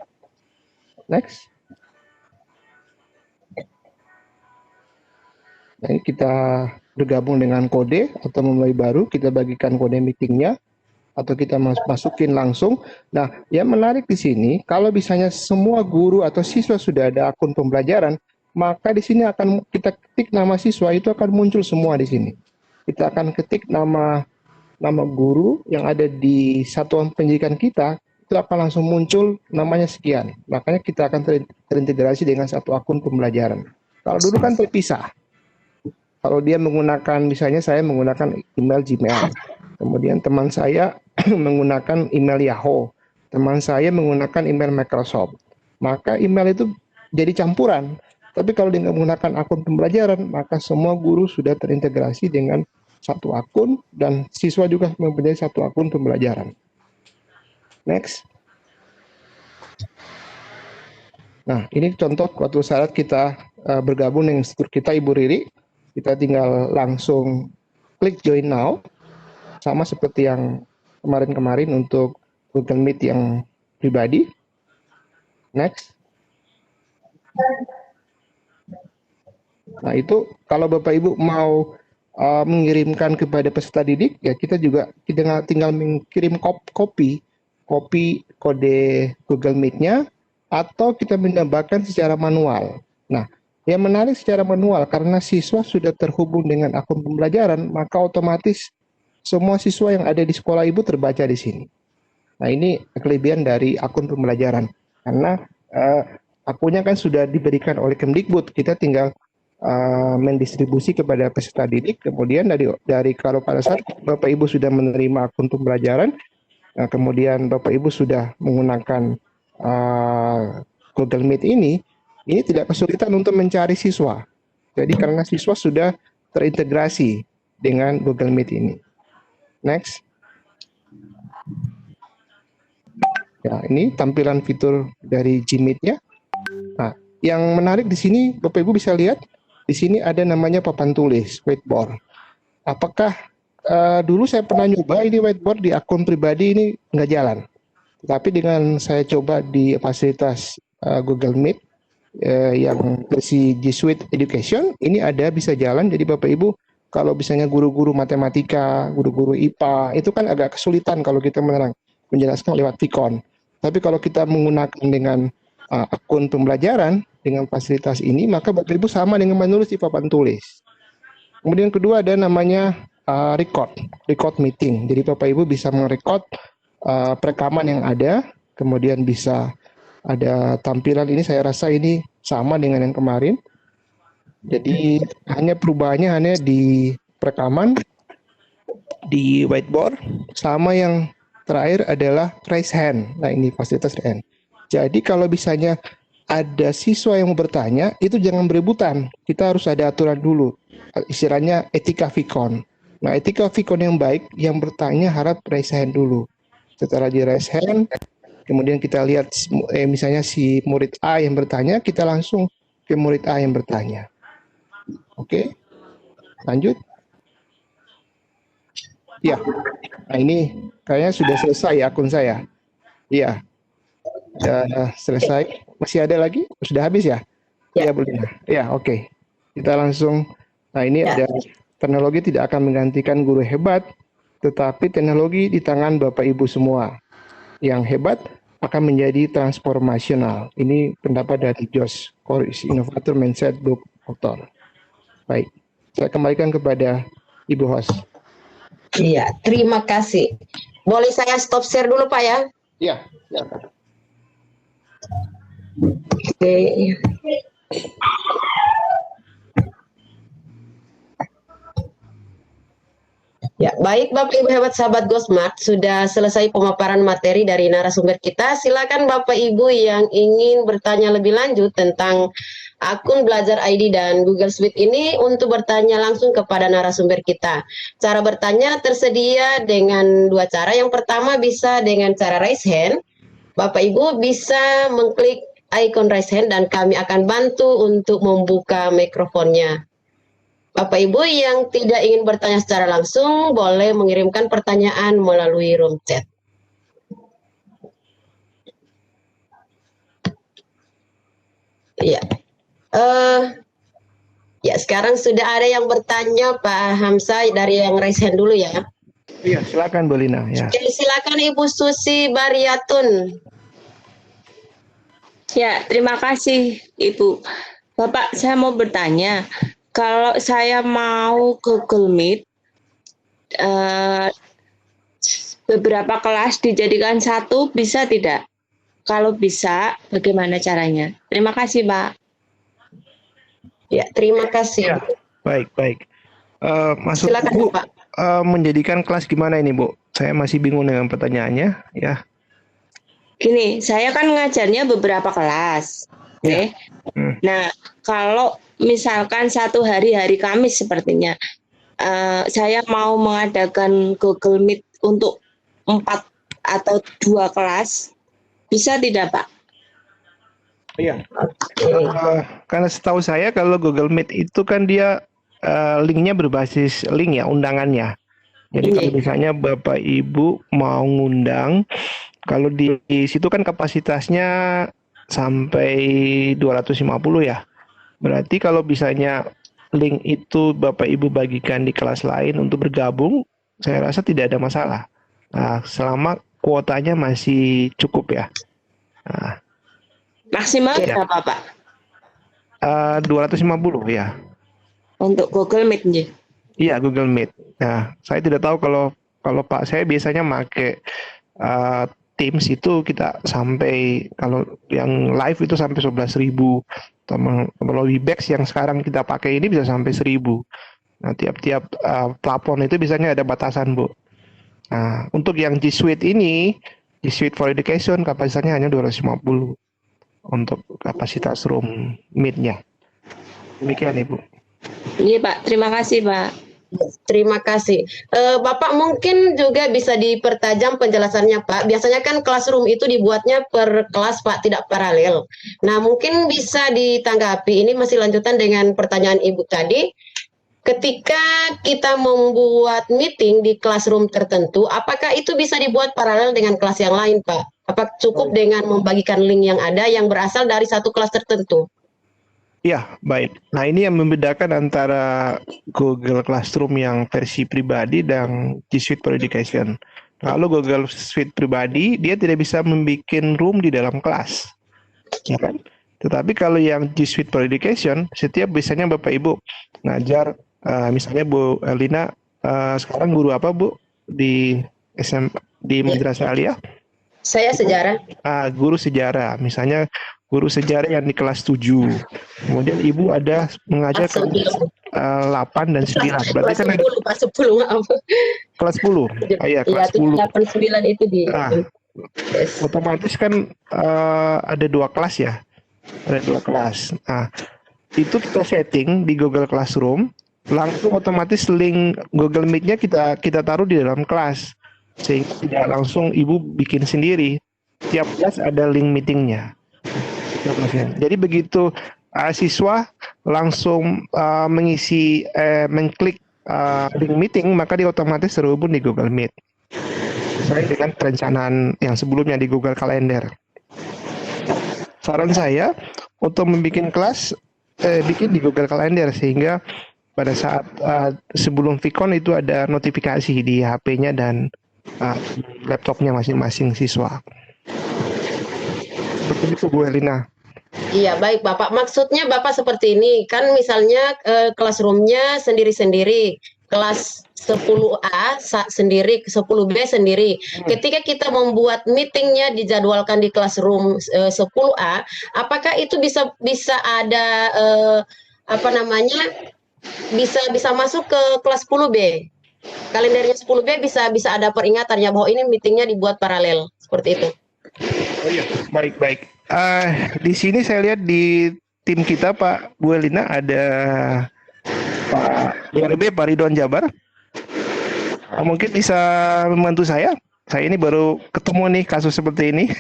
Next. Nah, ini kita bergabung dengan kode atau memulai baru, kita bagikan kode meetingnya atau kita masukin langsung. Nah, yang menarik di sini, kalau misalnya semua guru atau siswa sudah ada akun pembelajaran, maka di sini akan kita ketik nama siswa, itu akan muncul semua di sini. Kita akan ketik nama guru yang ada di satuan pendidikan kita, itu akan langsung muncul namanya sekian. Makanya kita akan terintegrasi dengan satu akun pembelajaran. Kalau dulu kan terpisah. Kalau dia menggunakan, misalnya saya menggunakan email Gmail, kemudian teman saya menggunakan email Yahoo, teman saya menggunakan email Microsoft, maka email itu jadi campuran. Tapi kalau dia menggunakan akun pembelajaran, maka semua guru sudah terintegrasi dengan satu akun, dan siswa juga mempunyai satu akun pembelajaran. Next. Nah, ini contoh waktu saat kita bergabung dengan instruktur kita, Ibu Riri. Kita tinggal langsung klik join now, sama seperti yang kemarin-kemarin untuk Google Meet yang pribadi. Next. Nah, itu kalau Bapak Ibu mau mengirimkan kepada peserta didik, ya kita tinggal mengirim kopi kode Google Meet-nya, atau kita menambahkan secara manual. Nah, yang menarik secara manual, karena siswa sudah terhubung dengan akun pembelajaran, maka otomatis semua siswa yang ada di sekolah Ibu terbaca di sini. Nah, ini kelebihan dari akun pembelajaran, karena akunnya kan sudah diberikan oleh Kemdikbud, kita tinggal mendistribusi kepada peserta didik. Kemudian dari kalau pada saat Bapak Ibu sudah menerima akun pembelajaran, kemudian Bapak Ibu sudah menggunakan Google Meet ini tidak kesulitan untuk mencari siswa. Jadi karena siswa sudah terintegrasi dengan Google Meet ini. Next. Ya, ini tampilan fitur dari Gmeet-nya. Nah, yang menarik di sini Bapak Ibu bisa lihat, di sini ada namanya papan tulis, whiteboard. Apakah dulu saya pernah nyoba ini whiteboard di akun pribadi, ini nggak jalan. Tapi dengan saya coba di fasilitas Google Meet yang versi G Suite Education, ini ada bisa jalan. Jadi Bapak Ibu, kalau misalnya guru-guru matematika, guru-guru IPA, itu kan agak kesulitan kalau kita menjelaskan lewat Vkon. Tapi kalau kita menggunakan dengan akun pembelajaran, dengan fasilitas ini, maka Bapak Ibu sama dengan menulis di papan tulis. Kemudian kedua ada namanya record meeting. Jadi Bapak Ibu bisa merecord perekaman yang ada, kemudian bisa ada tampilan ini. Saya rasa ini sama dengan yang kemarin. Jadi perubahannya hanya di perekaman, di whiteboard, sama yang terakhir adalah raise hand. Nah, ini fasilitas raise hand. Jadi kalau misalnya ada siswa yang mau bertanya, itu jangan berebutan. Kita harus ada aturan dulu. Istilahnya etika vikon. Nah, etika vikon yang baik, yang bertanya harap raise hand dulu. Setelah di raise hand, kemudian kita lihat misalnya si murid A yang bertanya, kita langsung ke murid A yang bertanya. Oke, lanjut. Ya, nah ini kayaknya sudah selesai akun saya. Iya, sudah selesai. Masih ada lagi? Sudah habis ya? Iya, boleh. Ya, oke. Kita langsung. Nah, ini ada teknologi tidak akan menggantikan guru hebat, tetapi teknologi di tangan Bapak Ibu semua. Yang hebat akan menjadi transformasional. Ini pendapat dari Josh Corris, inovator mindset book author. Baik, saya kembalikan kepada Ibu host. Iya, terima kasih. Boleh saya stop share dulu Pak ya? Iya. Oke. Ya, baik Bapak Ibu hebat sahabat GoSmart, sudah selesai pemaparan materi dari narasumber kita. Silakan Bapak Ibu yang ingin bertanya lebih lanjut tentang akun Belajar ID dan Google Suite ini untuk bertanya langsung kepada narasumber kita. Cara bertanya tersedia dengan dua cara. Yang pertama bisa dengan cara raise hand. Bapak Ibu bisa mengklik icon raise hand dan kami akan bantu untuk membuka mikrofonnya. Bapak Ibu yang tidak ingin bertanya secara langsung boleh mengirimkan pertanyaan melalui room chat. Iya. Ya, sekarang sudah ada yang bertanya Pak Hamzah dari yang raise hand dulu ya. Iya, silakan Bu Lina ya. Oke, silakan Ibu Susi Baryatun. Ya, terima kasih Ibu. Bapak, saya mau bertanya, kalau saya mau Google Meet, beberapa kelas dijadikan satu, bisa tidak? Kalau bisa, bagaimana caranya? Terima kasih, Pak. Ya, terima kasih. Ya, baik. Maksud Silakan, Bu, Pak. Menjadikan kelas gimana ini, Bu? Saya masih bingung dengan pertanyaannya, ya. Gini, saya kan ngajarnya beberapa kelas. Oke. Nah, kalau misalkan satu hari Kamis sepertinya, saya mau mengadakan Google Meet untuk 4 atau 2 kelas, bisa tidak, Pak? Iya. Karena setahu saya kalau Google Meet itu kan dia linknya berbasis link ya, undangannya. Jadi kalau misalnya Bapak Ibu mau ngundang, kalau di situ kan kapasitasnya sampai 250 ya. Berarti kalau misalnya link itu Bapak Ibu bagikan di kelas lain untuk bergabung, saya rasa tidak ada masalah. Nah, selama kuotanya masih cukup ya. Nah, maksimal berapa, Pak? 250 ya. Untuk Google Meet nih. Iya, Google Meet. Nah, saya tidak tahu kalau Pak, saya biasanya pakai Teams itu kita sampai, kalau yang live itu sampai 11.000. Kalau Webex yang sekarang kita pakai ini bisa sampai 1.000. Nah, tiap-tiap platform itu biasanya ada batasan, Bu. Nah, untuk yang G Suite ini, G Suite for Education kapasitasnya hanya 250 untuk kapasitas room meet-nya. Demikian, Ibu. Iya, Pak. Terima kasih, Pak. Terima kasih. Bapak mungkin juga bisa dipertajam penjelasannya, Pak. Biasanya kan classroom itu dibuatnya per kelas, Pak, tidak paralel. Nah, mungkin bisa ditanggapi. Ini masih lanjutan dengan pertanyaan Ibu tadi. Ketika kita membuat meeting di classroom tertentu, apakah itu bisa dibuat paralel dengan kelas yang lain, Pak? Apa cukup dengan membagikan link yang ada yang berasal dari satu kelas tertentu? Ya, baik. Nah, ini yang membedakan antara Google Classroom yang versi pribadi dan G Suite for Education. Kalau Google Suite pribadi, dia tidak bisa membuat room di dalam kelas. Ya kan? Tetapi kalau yang G Suite for Education, setiap biasanya Bapak Ibu ngajar, misalnya Bu Lina sekarang guru apa Bu di di Madrasah Aliyah? Saya sejarah. Guru sejarah, misalnya guru sejarah yang di kelas 7. Kemudian Ibu ada mengajar kelas 8 dan 9. Berarti Kelas kan 10, Pak, 10, maaf. kelas 10. Iya, kelas 10. 8, 9 itu di yes. Otomatis kan ada 2 kelas ya. Ada 2 kelas. Nah, itu kita setting di Google Classroom, langsung otomatis link Google Meet-nya kita taruh di dalam kelas. Sehingga tidak langsung Ibu bikin sendiri. Tiap kelas ada link meetingnya. Jadi begitu siswa langsung mengklik link meeting, maka dia otomatis terhubung di Google Meet. Sesuai dengan perencanaan yang sebelumnya di Google Calendar. Saran saya untuk membuat kelas, bikin di Google Calendar sehingga pada saat sebelum Vicon itu ada notifikasi di HP-nya dan laptopnya masing-masing siswa. Seperti itu Bu Elina. Iya, baik Bapak. Maksudnya Bapak seperti ini, kan misalnya classroom-nya sendiri-sendiri, kelas 10A sendiri, 10B sendiri. Ketika kita membuat meetingnya dijadwalkan di classroom 10A, apakah itu bisa ada bisa masuk ke kelas 10B? Kalendernya 10B bisa ada peringatannya bahwa ini meetingnya dibuat paralel seperti itu. Oh iya, baik. Di sini saya lihat di tim kita Pak Bu Elina ada Pak DRB Pak Ridwan Jabar. Mungkin bisa membantu saya. Saya ini baru ketemu nih kasus seperti ini.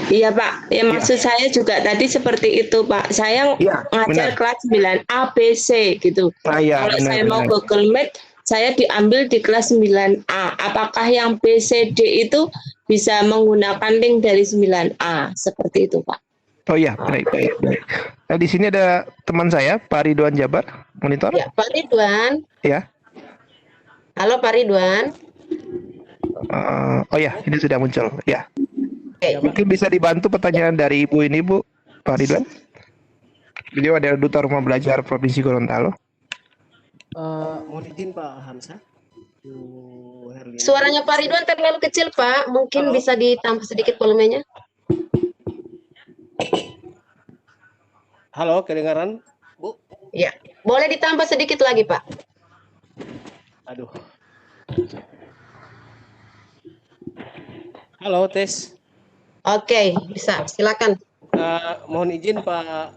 Iya Pak, maksud saya juga tadi seperti itu Pak. Saya ngajar kelas 9A, B, C gitu. Kalau saya mau Google Meet, saya diambil di kelas 9A. Apakah yang B, C, D itu bisa menggunakan link dari 9A? Seperti itu Pak. Oh iya, baik. Nah, di sini ada teman saya, Pak Ridwan Jabar, monitor. Ya, Pak Ridwan. Ya. Halo Pak Ridwan. Oh ya, ini sudah muncul. Ya. Okay. Mungkin bisa dibantu pertanyaan dari Ibu ini, Bu, Pak Ridwan. Beliau adalah Duta Rumah Belajar Provinsi Gorontalo. Mohon izin Pak Hamzah. Suaranya Pak Ridwan terlalu kecil Pak, mungkin bisa ditambah sedikit volumenya. Halo, kedengaran Bu? Ya, boleh ditambah sedikit lagi Pak. Aduh. Halo, tes. Oke, bisa, silakan. Mohon izin Pak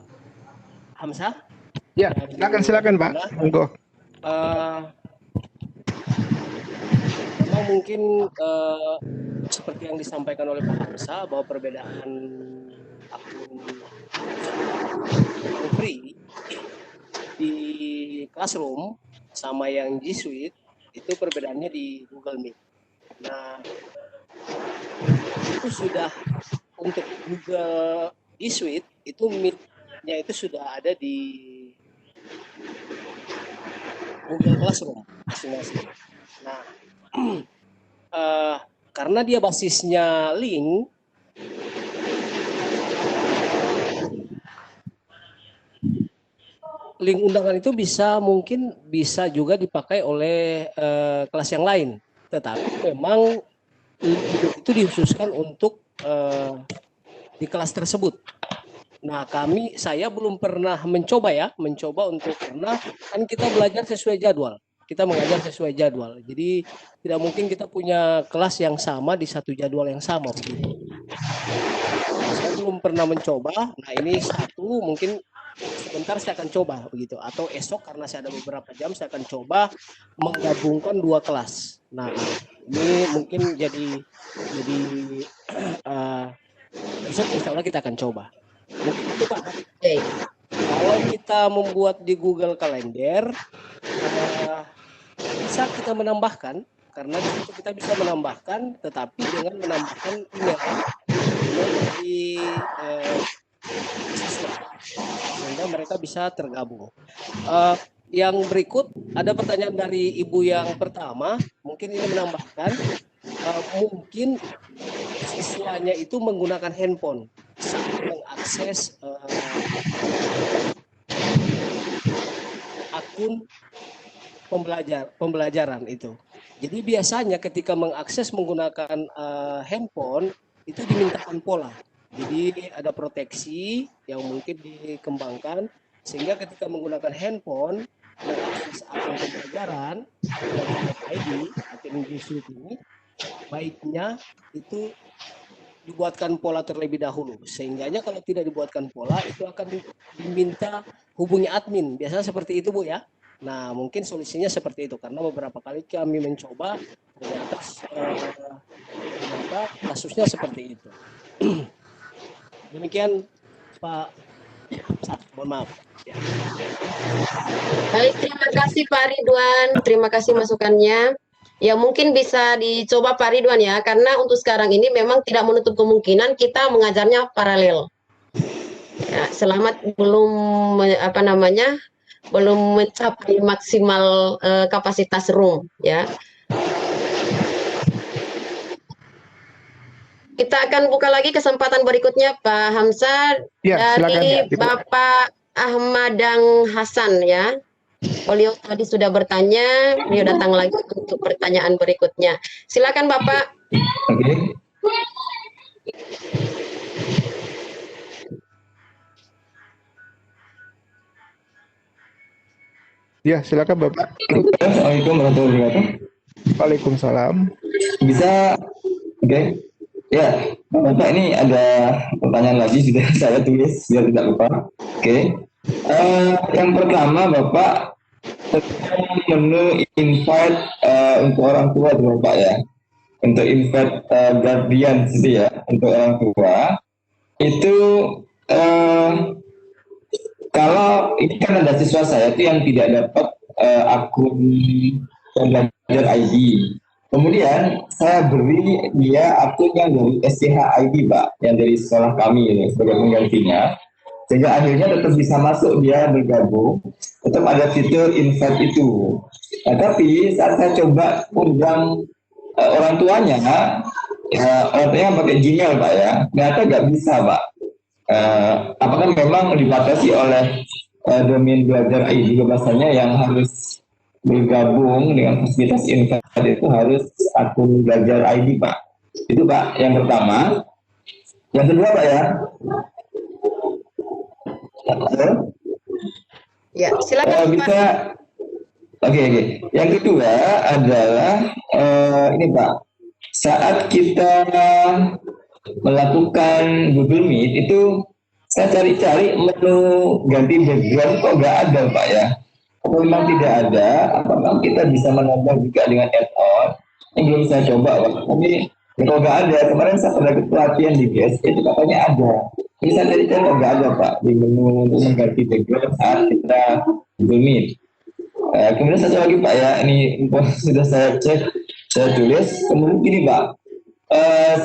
Hamzah. Ya, silakan Pak. Monggo. Memang mungkin seperti yang disampaikan oleh Pak Hamzah bahwa perbedaan akun free di Classroom sama yang G Suite itu perbedaannya di Google Meet. Nah, itu sudah untuk Google G Suite itu Meet-nya itu sudah ada di Google Classroom masing-masing. Nah, karena dia basisnya link, undangan itu mungkin bisa juga dipakai oleh kelas yang lain, tetapi memang itu dikhususkan untuk di kelas tersebut. Nah, saya belum pernah mencoba untuk, karena kan kita belajar sesuai jadwal, kita mengajar sesuai jadwal. Jadi tidak mungkin kita punya kelas yang sama di satu jadwal yang sama. Saya belum pernah mencoba. Nah, ini satu mungkin sebentar saya akan coba begitu, atau esok karena saya ada beberapa jam saya akan coba menggabungkan 2 kelas. Nah, ini mungkin jadi besok insya Allah kita akan coba. Mungkin itu Pak. Kalau kita membuat di Google Calendar, bisa kita menambahkan, karena di situ kita bisa menambahkan, tetapi dengan menambahkan email dari siswa, sehingga mereka bisa tergabung. Yang berikut ada pertanyaan dari Ibu yang pertama, mungkin ini menambahkan, mungkin siswanya itu menggunakan handphone saat mengakses akun pembelajaran itu. Jadi biasanya ketika mengakses menggunakan handphone itu dimintakan pola. Jadi ada proteksi yang mungkin dikembangkan sehingga ketika menggunakan handphone mengakses akun pembelajaran ID akun G-Suite ini, baiknya itu dibuatkan pola terlebih dahulu. Sehingganya kalau tidak dibuatkan pola itu akan diminta hubungi admin. Biasanya seperti itu Bu ya. Nah mungkin solusinya seperti itu karena beberapa kali kami mencoba ternyata kasusnya seperti itu. Demikian Pak. Mohon maaf. Ya. Baik, terima kasih Pak Ridwan. Terima kasih masukannya. Ya mungkin bisa dicoba Pak Ridwan ya, karena untuk sekarang ini memang tidak menutup kemungkinan kita mengajarnya paralel. Ya, selamat belum belum mencapai maksimal kapasitas room ya. Kita akan buka lagi kesempatan berikutnya Pak Hamzah Ya, dari silakan, ya. Bapak Ahmadang Hasan ya. Beliau tadi sudah bertanya, beliau datang lagi untuk pertanyaan berikutnya. Silakan Bapak. Oke. Ya, silakan Bapak. Assalamualaikum warahmatullahi wabarakatuh. Waalaikumsalam. Bisa, oke. Ya, Bapak ini ada pertanyaan lagi sudah saya tulis biar tidak lupa. Oke. Yang pertama Bapak tentang menu invite untuk orang tua itu Bapak ya. Untuk invite guardian gitu ya untuk orang tua itu kalau ini kan ada siswa saya itu yang tidak dapat akun pembelajar ID. Kemudian saya beri dia akun yang dari SCH ID Pak, yang dari sekolah kami ini sebagai penggantinya. Sehingga akhirnya tetap bisa masuk dia bergabung, tetap ada fitur invite itu. Nah, tapi saat saya coba undang orang tuanya, orang tuanya pakai Gmail Pak ya, ternyata nggak bisa Pak. Apakah memang dibatasi oleh domain belajar ID bahasanya yang harus bergabung dengan fasilitas invite itu harus akun belajar ID Pak. Itu Pak yang pertama. Yang kedua Pak ya. Ya, silakan bisa. Oke. Yang kedua adalah ini Pak. Saat kita melakukan Google Meet itu saya cari-cari menu ganti background kok nggak ada Pak ya. Kalau memang tidak ada, apakah kita bisa menambah juga dengan add-on? Ini belum saya coba Pak. Tapi kalau nggak ada, kemarin saya pernah ikut pelatihan di GES, itu katanya ada. Ini saya cari-cari kok nggak ada Pak di menu untuk mengganti background saat kita Google Meet. Kemudian satu lagi Pak ya, ini info sudah saya cek, saya tulis. Kemudian gini Pak,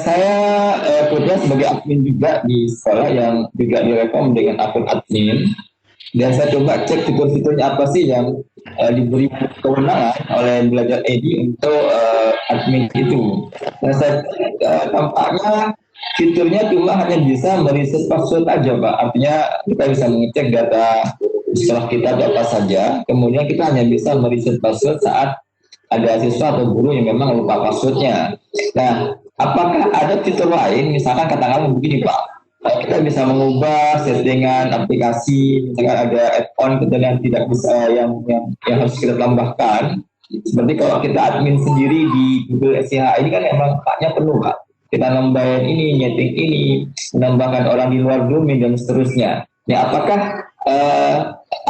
saya kebetulan sebagai admin juga di sekolah yang juga direkom dengan akun admin. Dan saya coba cek fitur-fiturnya apa sih yang diberi kewenangan oleh belajar ID untuk admin itu. Dan saya tampaknya fiturnya cuma hanya bisa mereset password aja Pak. Artinya kita bisa mengecek data sekolah kita atau apa saja. Kemudian kita hanya bisa mereset password saat ada siswa atau guru yang memang lupa passwordnya. Nah, apakah ada fitur lain, misalkan katakanlah begini Pak, kita bisa mengubah settingan aplikasi, misalkan ada add-on yang tidak bisa yang harus kita tambahkan. Seperti kalau kita admin sendiri di Google SCH ini kan memang haknya penuh Pak. Kita nambahin ini, nyeting ini, menambahkan orang di luar domain dan seterusnya. Ya, apakah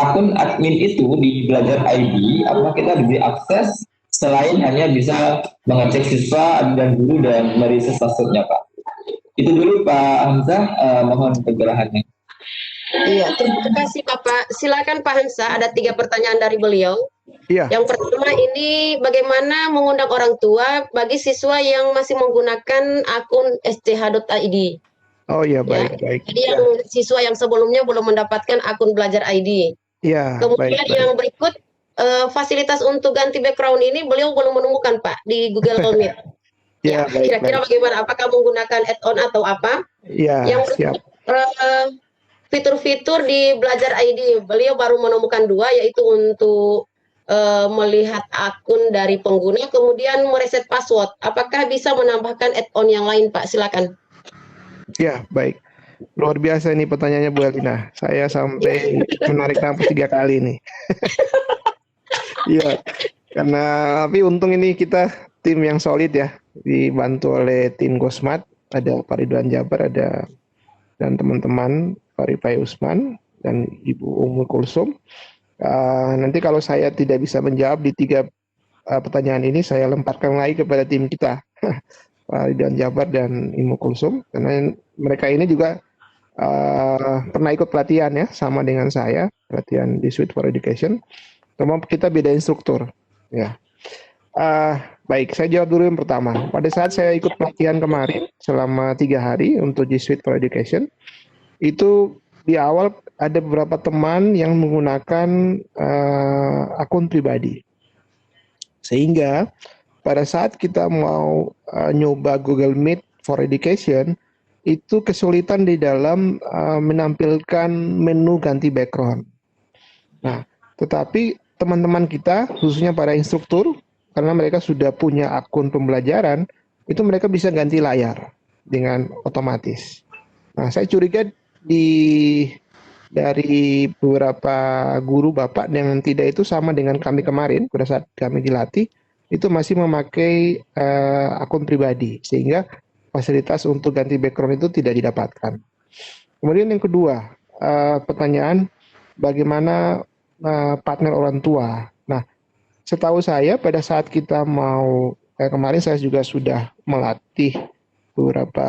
akun admin itu di Belajar ID, apakah kita diberi akses selain hanya bisa mengecek siswa dan guru dan mereset passwordnya Pak? Itu dulu Pak Hamzah, mohon pencerahannya. Iya, terima kasih Bapak. Silakan Pak Hamzah, ada 3 pertanyaan dari beliau. Iya. Yang pertama ini bagaimana mengundang orang tua bagi siswa yang masih menggunakan akun sch.id. Oh iya, baik. Jadi yang siswa yang sebelumnya belum mendapatkan akun belajar ID. Iya. Kemudian yang berikut fasilitas untuk ganti background ini beliau belum menemukan Pak di Google Meet. Ya, kira-kira bagaimana? Apakah menggunakan add-on atau apa? Ya, yang siap. Fitur-fitur di Belajar ID beliau baru menemukan 2, yaitu untuk melihat akun dari pengguna kemudian mereset password. Apakah bisa menambahkan add-on yang lain, Pak? Silakan. Ya, baik. Luar biasa ini pertanyaannya Bu Elina. Saya sampai menarik nafas 3 kali nih. Iya, karena tapi untung ini kita tim yang solid ya, dibantu oleh tim Gosmat, ada Pak Ridwan Jabar, ada dan teman-teman Pak Rifai Usman dan Ibu Umu Kulsum. Nanti kalau saya tidak bisa menjawab di 3 pertanyaan ini, saya lemparkan lagi kepada tim kita, Pak Ridwan Jabar dan Ibu Kulsum, karena mereka ini juga pernah ikut pelatihan ya, sama dengan saya, pelatihan di Suite for Education. Cuma kita beda instruktur. Ya, baik. Saya jawab dulu yang pertama. Pada saat saya ikut pelatihan kemarin selama 3 hari untuk G Suite for Education, itu di awal ada beberapa teman yang menggunakan akun pribadi, sehingga pada saat kita mau nyoba Google Meet for Education, itu kesulitan di dalam menampilkan menu ganti background. Nah, tetapi teman-teman kita, khususnya para instruktur, karena mereka sudah punya akun pembelajaran, itu mereka bisa ganti layar dengan otomatis. Nah, saya curiga dari beberapa guru Bapak yang tidak itu sama dengan kami kemarin, pada saat kami dilatih, itu masih memakai akun pribadi, sehingga fasilitas untuk ganti background itu tidak didapatkan. Kemudian yang kedua, pertanyaan bagaimana partner orang tua. Nah, setahu saya pada saat kita mau kemarin saya juga sudah melatih beberapa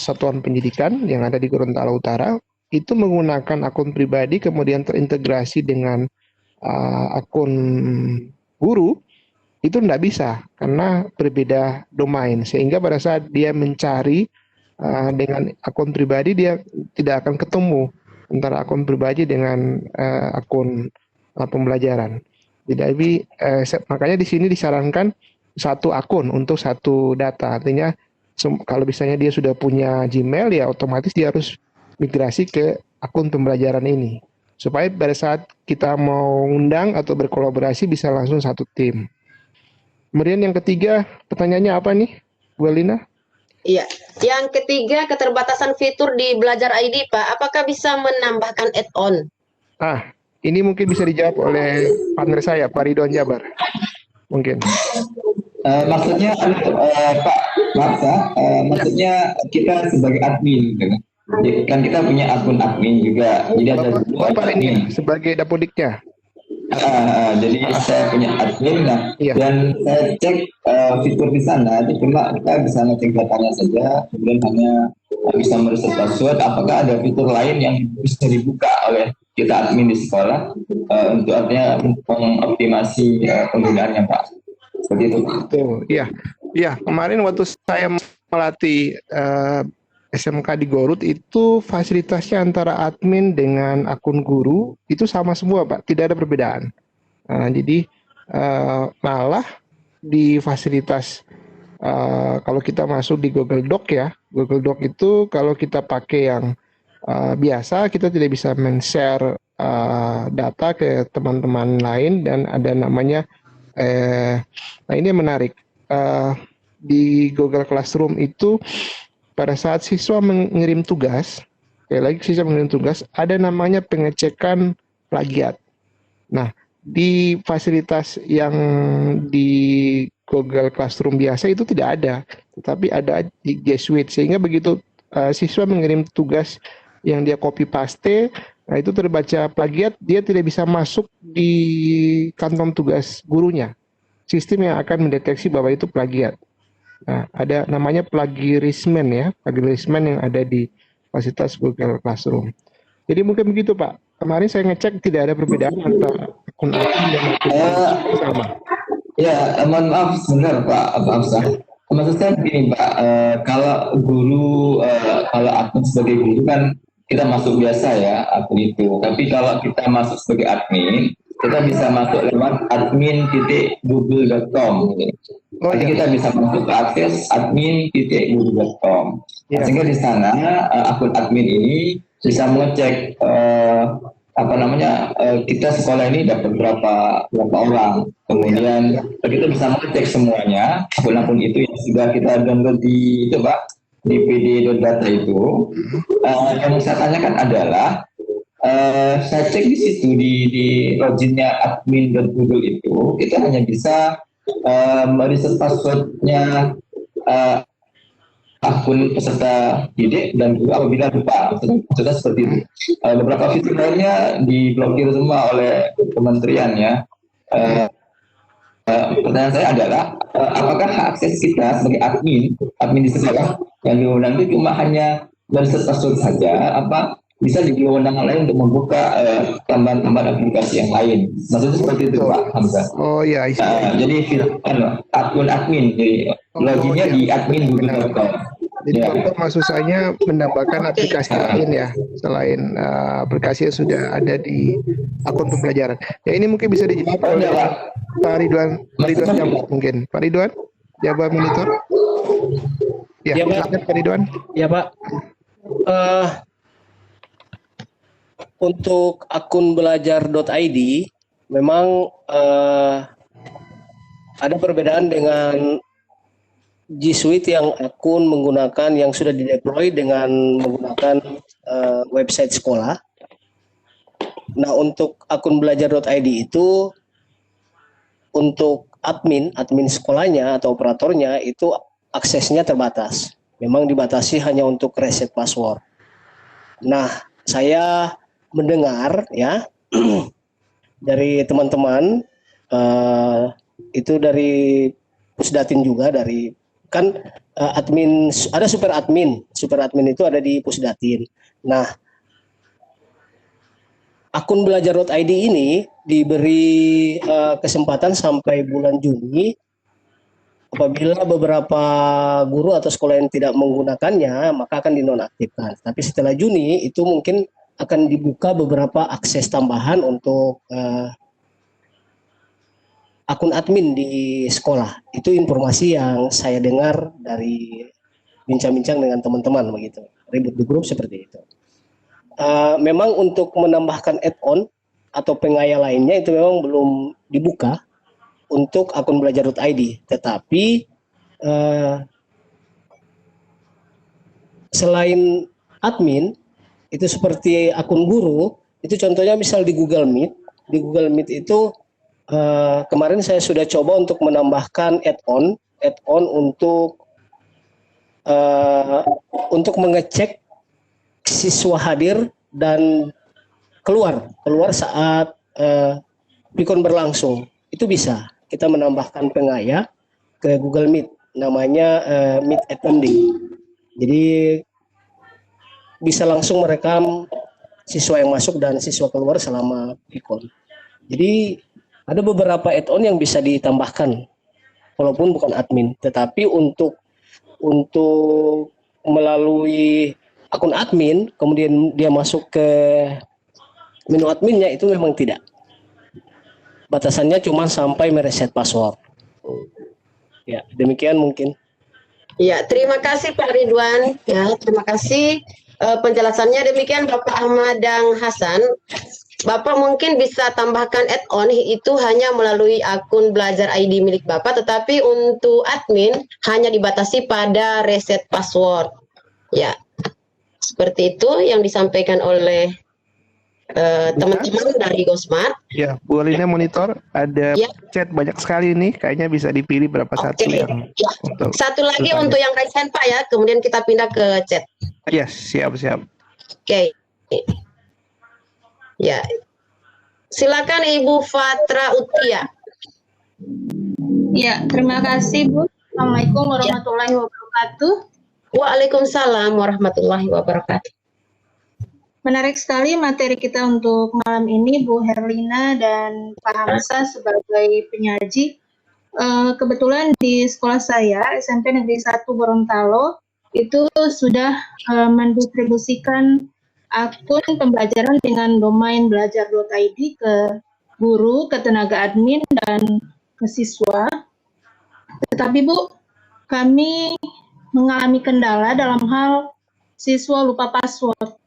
satuan pendidikan yang ada di Gorontalo Utara, itu menggunakan akun pribadi kemudian terintegrasi dengan akun guru, itu tidak bisa karena berbeda domain, sehingga pada saat dia mencari dengan akun pribadi dia tidak akan ketemu antara akun pribadi dengan akun pembelajaran. Jadi makanya di sini disarankan satu akun untuk satu data. Artinya kalau misalnya dia sudah punya Gmail, ya otomatis dia harus migrasi ke akun pembelajaran ini, supaya pada saat kita mau undang atau berkolaborasi bisa langsung satu tim. Kemudian yang ketiga, pertanyaannya apa nih, Bu Elina? Iya, yang ketiga keterbatasan fitur di Belajar ID, Pak. Apakah bisa menambahkan add-on? Ini mungkin bisa dijawab oleh partner saya, Pak Ridwan Jabar. Mungkin. Maksudnya, Pak Maksa, maksudnya kita sebagai admin, kan kita punya akun admin juga. Jadi ada Bapak ini sebagai dapodiknya. Jadi saya punya admin, dan saya cek fitur di sana, itu cuma kita bisa ngecek datanya saja, kemudian hanya bisa mereset password. Apakah ada fitur lain yang bisa dibuka oleh kita admin di sekolah untuk artinya mengoptimasi penggunaannya, Pak? Seperti itu, Pak. Iya. Kemarin waktu saya melatih SMK di Gorut, itu fasilitasnya antara admin dengan akun guru itu sama semua, Pak, tidak ada perbedaan. Jadi malah di fasilitas kalau kita masuk di Google Doc ya, Google Doc itu kalau kita pakai yang biasa, kita tidak bisa men-share data ke teman-teman lain, dan ada namanya nah ini yang menarik, di Google Classroom itu pada saat siswa mengirim tugas, ada namanya pengecekan plagiat. Nah, di fasilitas yang di Google Classroom biasa itu tidak ada, tetapi ada di G Suite, sehingga begitu siswa mengirim tugas yang dia copy paste, nah itu terbaca plagiat, dia tidak bisa masuk di kantong tugas gurunya. Sistem yang akan mendeteksi bahwa itu plagiat. Nah, ada namanya plagiarisme ya, plagiarisme yang ada di fasilitas Google Classroom. Jadi mungkin begitu, Pak. Kemarin saya ngecek tidak ada perbedaan antara akun admin dan akun sama. Ya, mohon maaf sebentar, Pak Afsah. Maksud saya begini, Pak, kalau guru, kalau akun sebagai guru kan kita masuk biasa ya akun itu. Tapi kalau kita masuk sebagai admin, kita bisa masuk lewat admin.google.com. Jadi kita bisa masuk ke akses admin.google.com. Sehingga di sana akun admin ini bisa mengecek kita sekolah ini dapat berapa orang, kemudian kita bisa mengecek semuanya akun-akun itu yang sudah kita download di itu Pak, di pd.data itu. Yang saya tanyakan adalah saya cek di situ di loginnya admin.google itu, kita hanya bisa mereset passwordnya akun peserta didik dan juga apabila lupa, maksudnya seperti itu. Beberapa fitur lainnya diblokir semua oleh kementerian ya. Pertanyaan saya adalah apakah hak akses kita sebagai admin di sekolah yang diundang itu cuma hanya mereset password saja, apa bisa diberi wewenang lain untuk membuka tambahan-tambahan aplikasi yang lain? Maksudnya seperti itu Pak Hamzah. Oh ya, jadi akun admin, jadi loginnya di admin google.com. Jadi Bapak maksud saya menambahkan aplikasi lain ya, selain aplikasi yang sudah ada di akun pembelajaran. Ya ini mungkin bisa dijawab oleh Pak Ridwan Jabar mungkin. Pak Ridwan, Jabar Monitor. Ya, silakan Pak Ridwan. Ya Pak. Untuk akun belajar.id memang ada perbedaan dengan G Suite yang akun menggunakan yang sudah dideploy dengan menggunakan website sekolah. Nah, untuk akun belajar.id itu untuk admin sekolahnya atau operatornya itu aksesnya terbatas. Memang dibatasi hanya untuk reset password. Nah, saya mendengar ya dari teman-teman itu dari Pusdatin juga, dari kan admin, ada super admin itu ada di Pusdatin. Nah, akun belajar.id ini diberi kesempatan sampai bulan Juni. Apabila beberapa guru atau sekolah yang tidak menggunakannya, maka akan dinonaktifkan. Tapi setelah Juni itu mungkin akan dibuka beberapa akses tambahan untuk akun admin di sekolah. Itu informasi yang saya dengar dari bincang-bincang dengan teman-teman begitu. Ribut di grup seperti itu. Memang untuk menambahkan add-on atau pengaya lainnya itu memang belum dibuka untuk akun belajar.id. Tetapi selain admin itu seperti akun guru, itu contohnya misal di Google Meet. Di Google Meet itu kemarin saya sudah coba untuk menambahkan add-on untuk mengecek siswa hadir dan keluar saat Pikon berlangsung. Itu bisa kita menambahkan pengaya ke Google Meet, namanya Meet Attending. Jadi bisa langsung merekam siswa yang masuk dan siswa keluar selama Pikon. Jadi ada beberapa add-on yang bisa ditambahkan, walaupun bukan admin. Tetapi untuk melalui akun admin, kemudian dia masuk ke menu adminnya, itu memang tidak. Batasannya cuma sampai mereset password. Ya, demikian mungkin. Ya, terima kasih Pak Ridwan. Ya, terima kasih penjelasannya. Demikian Bapak Ahmad dan Hasan. Bapak mungkin bisa tambahkan add-on itu hanya melalui akun belajar ID milik Bapak, tetapi untuk admin hanya dibatasi pada reset password. Ya, seperti itu yang disampaikan oleh teman-teman dari GoSmart. Ya, Bu Alina Monitor, ada chat banyak sekali nih, kayaknya bisa dipilih berapa satu yang untuk satu lagi untuk yang raise hand Pak ya, kemudian kita pindah ke chat. Ya, siap. Oke. Ya, silakan Ibu Fatra Utia. Ya, terima kasih Bu. Assalamualaikum warahmatullahi wabarakatuh. Waalaikumsalam warahmatullahi wabarakatuh. Menarik sekali materi kita untuk malam ini, Bu Herlina dan Pak Hamzah sebagai penyaji. Kebetulan di sekolah saya, SMP Negeri 1 Gorontalo, itu sudah mendistribusikan akun pembelajaran dengan domain belajar.id ke guru, ke tenaga admin, dan ke siswa. Tetapi Bu, kami mengalami kendala dalam hal siswa lupa password.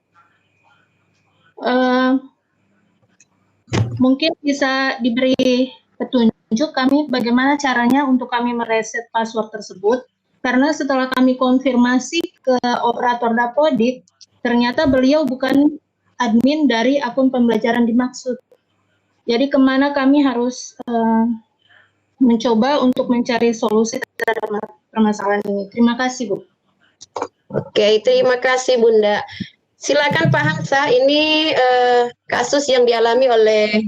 Mungkin bisa diberi petunjuk kami bagaimana caranya untuk kami mereset password tersebut. Karena setelah kami konfirmasi ke operator Dapodik, ternyata beliau bukan admin dari akun pembelajaran dimaksud. Jadi kemana kami harus mencoba untuk mencari solusi terhadap permasalahan ini. Terima kasih, Bu. Oke, terima kasih Bunda. Silakan Pak Hamsa, ini kasus yang dialami oleh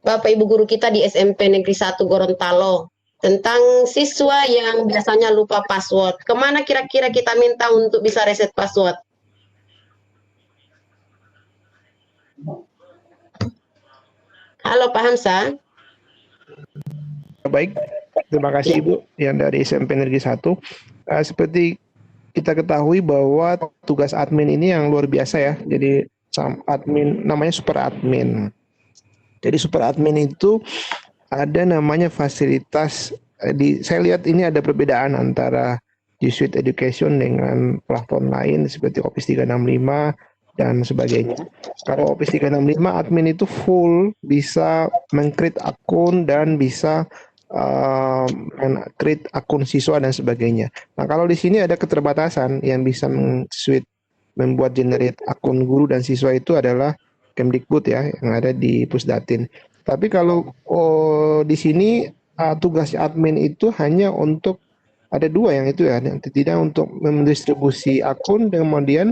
Bapak Ibu guru kita di SMP Negeri 1 Gorontalo tentang siswa yang biasanya lupa password. Kemana kira-kira kita minta untuk bisa reset password? Halo Pak Hamsa. Baik, terima kasih Ibu yang dari SMP Negeri 1. Seperti kita ketahui bahwa tugas admin ini yang luar biasa ya. Jadi admin namanya super admin. Jadi super admin itu ada namanya fasilitas. Saya lihat ini ada perbedaan antara G Suite Education dengan platform lain seperti Office 365 dan sebagainya. Kalau Office 365 admin itu full bisa meng-create akun dan bisa create akun siswa dan sebagainya. Nah, kalau di sini ada keterbatasan yang bisa membuat generate akun guru dan siswa itu adalah Kemdikbud ya yang ada di Pusdatin. Tapi kalau di sini tugas admin itu hanya untuk ada dua yang itu ya, yang tidak untuk mendistribusi akun dan kemudian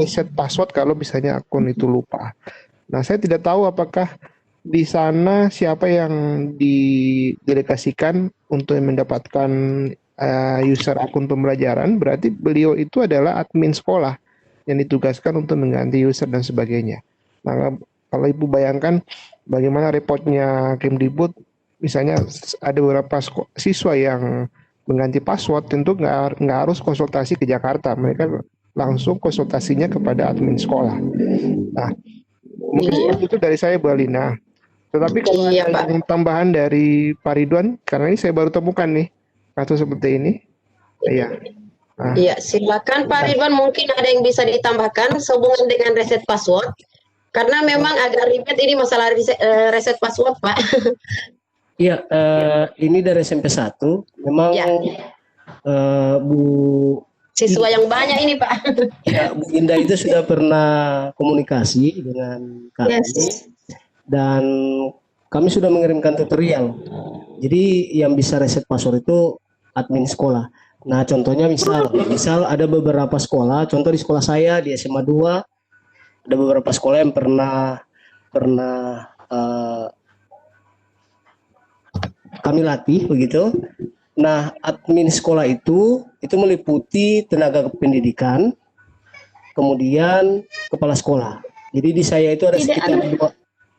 reset password kalau misalnya akun itu lupa. Nah, saya tidak tahu apakah di sana siapa yang didelegasikan untuk mendapatkan user akun pembelajaran. Berarti beliau itu adalah admin sekolah yang ditugaskan untuk mengganti user dan sebagainya. Nah, kalau Ibu bayangkan bagaimana repotnya Kemdikbud, misalnya ada beberapa siswa yang mengganti password, tentu nggak harus konsultasi ke Jakarta, mereka langsung konsultasinya kepada admin sekolah. Nah, mungkin itu dari saya Bu Alina. Tetapi kalau ada yang tambahan dari Pak Ridwan, karena ini saya baru temukan nih kasus seperti ini. Iya. Nah. Iya, silakan Pak Ridwan, mungkin ada yang bisa ditambahkan sehubungan dengan reset password. Karena memang agak ribet ini masalah reset password, Pak. Iya, ini dari SMP 1. Memang ya. Bu siswa yang banyak ini, Pak. Ya, Bu Indah itu sudah pernah komunikasi dengan kami. Yes. Dan kami sudah mengirimkan tutorial. Jadi yang bisa reset password itu admin sekolah. Nah, contohnya misal ada beberapa sekolah, contoh di sekolah saya di SMA 2 ada beberapa sekolah yang pernah kami latih begitu. Nah, admin sekolah itu meliputi tenaga kependidikan, kemudian kepala sekolah. Jadi di saya itu ada sekitar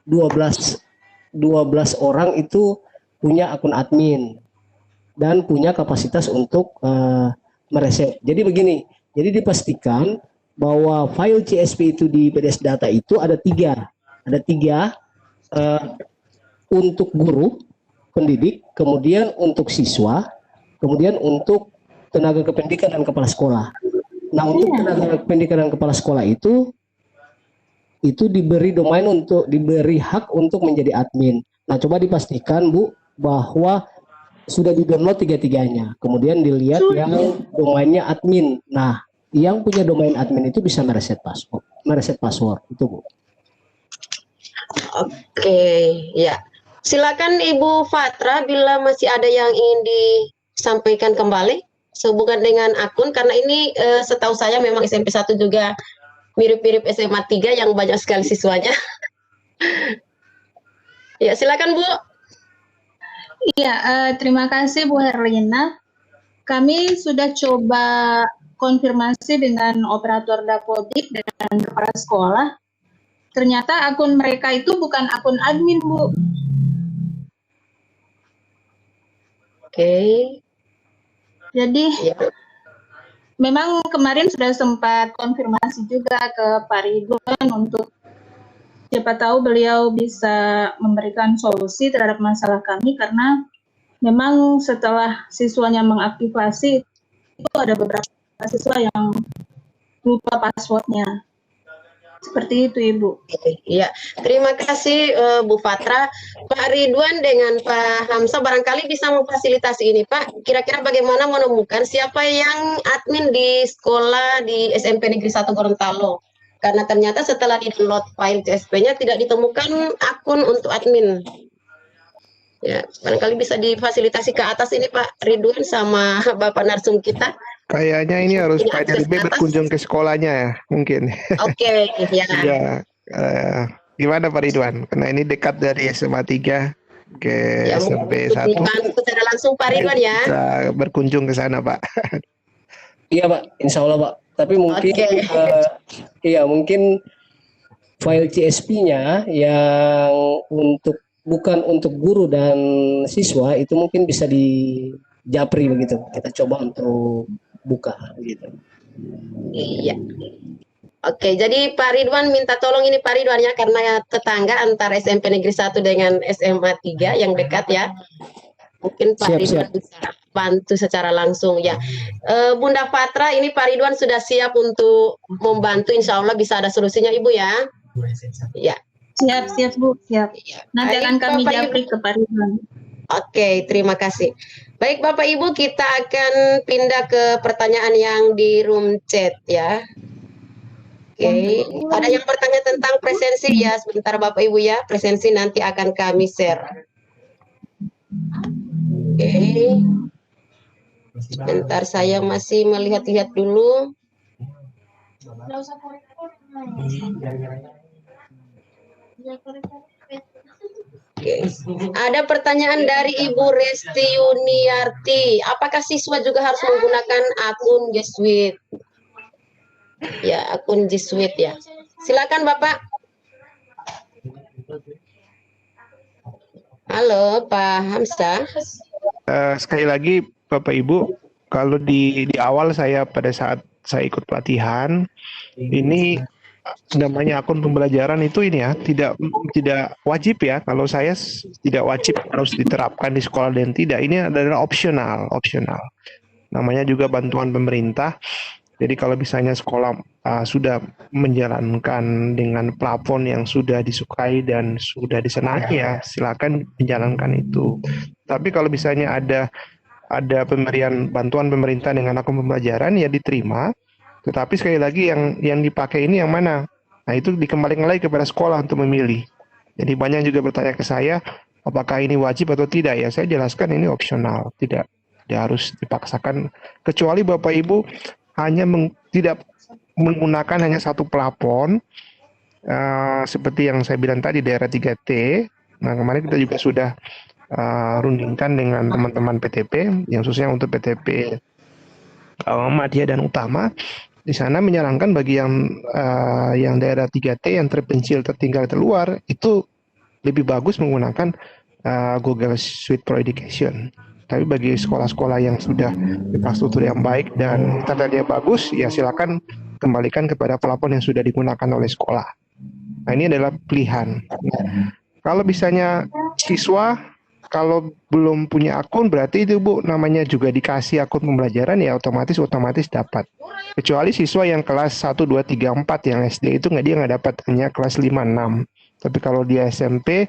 12 orang itu punya akun admin dan punya kapasitas untuk mereset. Jadi begini, jadi dipastikan bahwa file CSV itu di PDS Data itu ada tiga untuk guru, pendidik, kemudian untuk siswa, kemudian untuk tenaga kependidikan dan kepala sekolah. Nah, untuk tenaga kependidikan dan kepala sekolah itu diberi hak untuk menjadi admin. Nah, coba dipastikan Bu bahwa sudah di-download tiga-tiganya. Kemudian dilihat yang domainnya admin. Nah, yang punya domain admin itu bisa mereset password itu, Bu. Oke, ya. Silakan Ibu Fatra bila masih ada yang ingin disampaikan kembali sehubungan dengan akun, karena ini setahu saya memang SMP 1 juga mirip-mirip SMA 3 yang banyak sekali siswanya. Ya, silakan Bu. Iya, terima kasih Bu Herlina. Kami sudah coba konfirmasi dengan operator Dapodik dan kepala sekolah. Ternyata akun mereka itu bukan akun admin, Bu. Oke. Jadi memang kemarin sudah sempat konfirmasi juga ke Pak Ridwan untuk siapa tahu beliau bisa memberikan solusi terhadap masalah kami, karena memang setelah siswanya mengaktifasi itu ada beberapa siswa yang lupa passwordnya. Seperti itu, Ibu. Iya, terima kasih Bu Fatra. Pak Ridwan dengan Pak Hamzah barangkali bisa memfasilitasi ini, Pak. Kira-kira bagaimana menemukan siapa yang admin di sekolah di SMP Negeri 1 Gorontalo? Karena ternyata setelah di-download file CSP-nya tidak ditemukan akun untuk admin. Ya, barangkali bisa difasilitasi ke atas ini Pak Ridwan sama Bapak Narsum kita. Kayaknya ini harus Pak DLB berkunjung ke sekolahnya ya, mungkin. Oke, ya. Ya, gimana Pak Ridwan? Karena ini dekat dari SMA 3 ke Ya, SMP 1. dibantu secara langsung Pak Ridwan ya. Bisa berkunjung ke sana, Pak. Iya Pak, insya Allah Pak. Tapi mungkin mungkin file CSP-nya yang bukan untuk guru dan siswa itu mungkin bisa di Japri begitu. Kita coba untuk buka gitu. Iya. Oke, jadi Pak Ridwan minta tolong ini Pak Ridwan ya, karena ya tetangga antara SMP Negeri 1 dengan SMA 3 yang dekat ya. Mungkin Pak Ridwan bisa bantu secara langsung ya. Bunda Fatra, ini Pak Ridwan sudah siap untuk membantu, insya Allah bisa ada solusinya Ibu ya. Ya. Siap Bu, siap. Nanti akan kami japri ke Pak Ridwan. Oke, terima kasih. Baik Bapak Ibu, kita akan pindah ke pertanyaan yang di room chat ya. Oke, ada yang bertanya tentang presensi ya, sebentar Bapak Ibu ya, presensi nanti akan kami share. Oke, sebentar saya masih melihat-lihat dulu. Oke. Ada pertanyaan dari Ibu Resti Yuniarti. Apakah siswa juga harus menggunakan akun G Suite? Ya, akun G Suite ya. Silakan Bapak. Halo Pak Hamzah. Sekali lagi Bapak Ibu, kalau di awal pada saat saya ikut pelatihan, ini namanya akun pembelajaran itu ini ya tidak wajib ya. Kalau saya tidak wajib harus diterapkan di sekolah dan tidak, ini adalah opsional. Namanya juga bantuan pemerintah. Jadi kalau misalnya sekolah sudah menjalankan dengan plafon yang sudah disukai dan sudah disenangi ya, silakan menjalankan itu. Tapi kalau misalnya ada pemberian bantuan pemerintah dengan akun pembelajaran ya diterima. Tetapi sekali lagi yang dipakai ini yang mana? Nah itu dikembalikan lagi kepada sekolah untuk memilih. Jadi banyak juga bertanya ke saya, apakah ini wajib atau tidak? Ya saya jelaskan ini opsional, tidak harus dipaksakan. Kecuali Bapak Ibu hanya tidak menggunakan hanya satu plafon, seperti yang saya bilang tadi daerah 3T. Nah kemarin kita juga sudah rundingkan dengan teman-teman PTP, yang khususnya untuk PTP Madya dan Utama. Di sana menyarankan bagi yang daerah 3T yang terpencil, tertinggal, terluar, itu lebih bagus menggunakan Google Suite Pro Education. Tapi bagi sekolah-sekolah yang sudah infrastruktur yang baik dan internetnya bagus, ya silakan kembalikan kepada plafon yang sudah digunakan oleh sekolah. Nah ini adalah pilihan. Kalau misalnya siswa kalau belum punya akun, berarti itu Bu namanya juga dikasih akun pembelajaran ya otomatis dapat. Kecuali siswa yang kelas 1, 2, 3, 4 yang SD itu dia nggak dapat, hanya kelas 5, 6. Tapi kalau dia SMP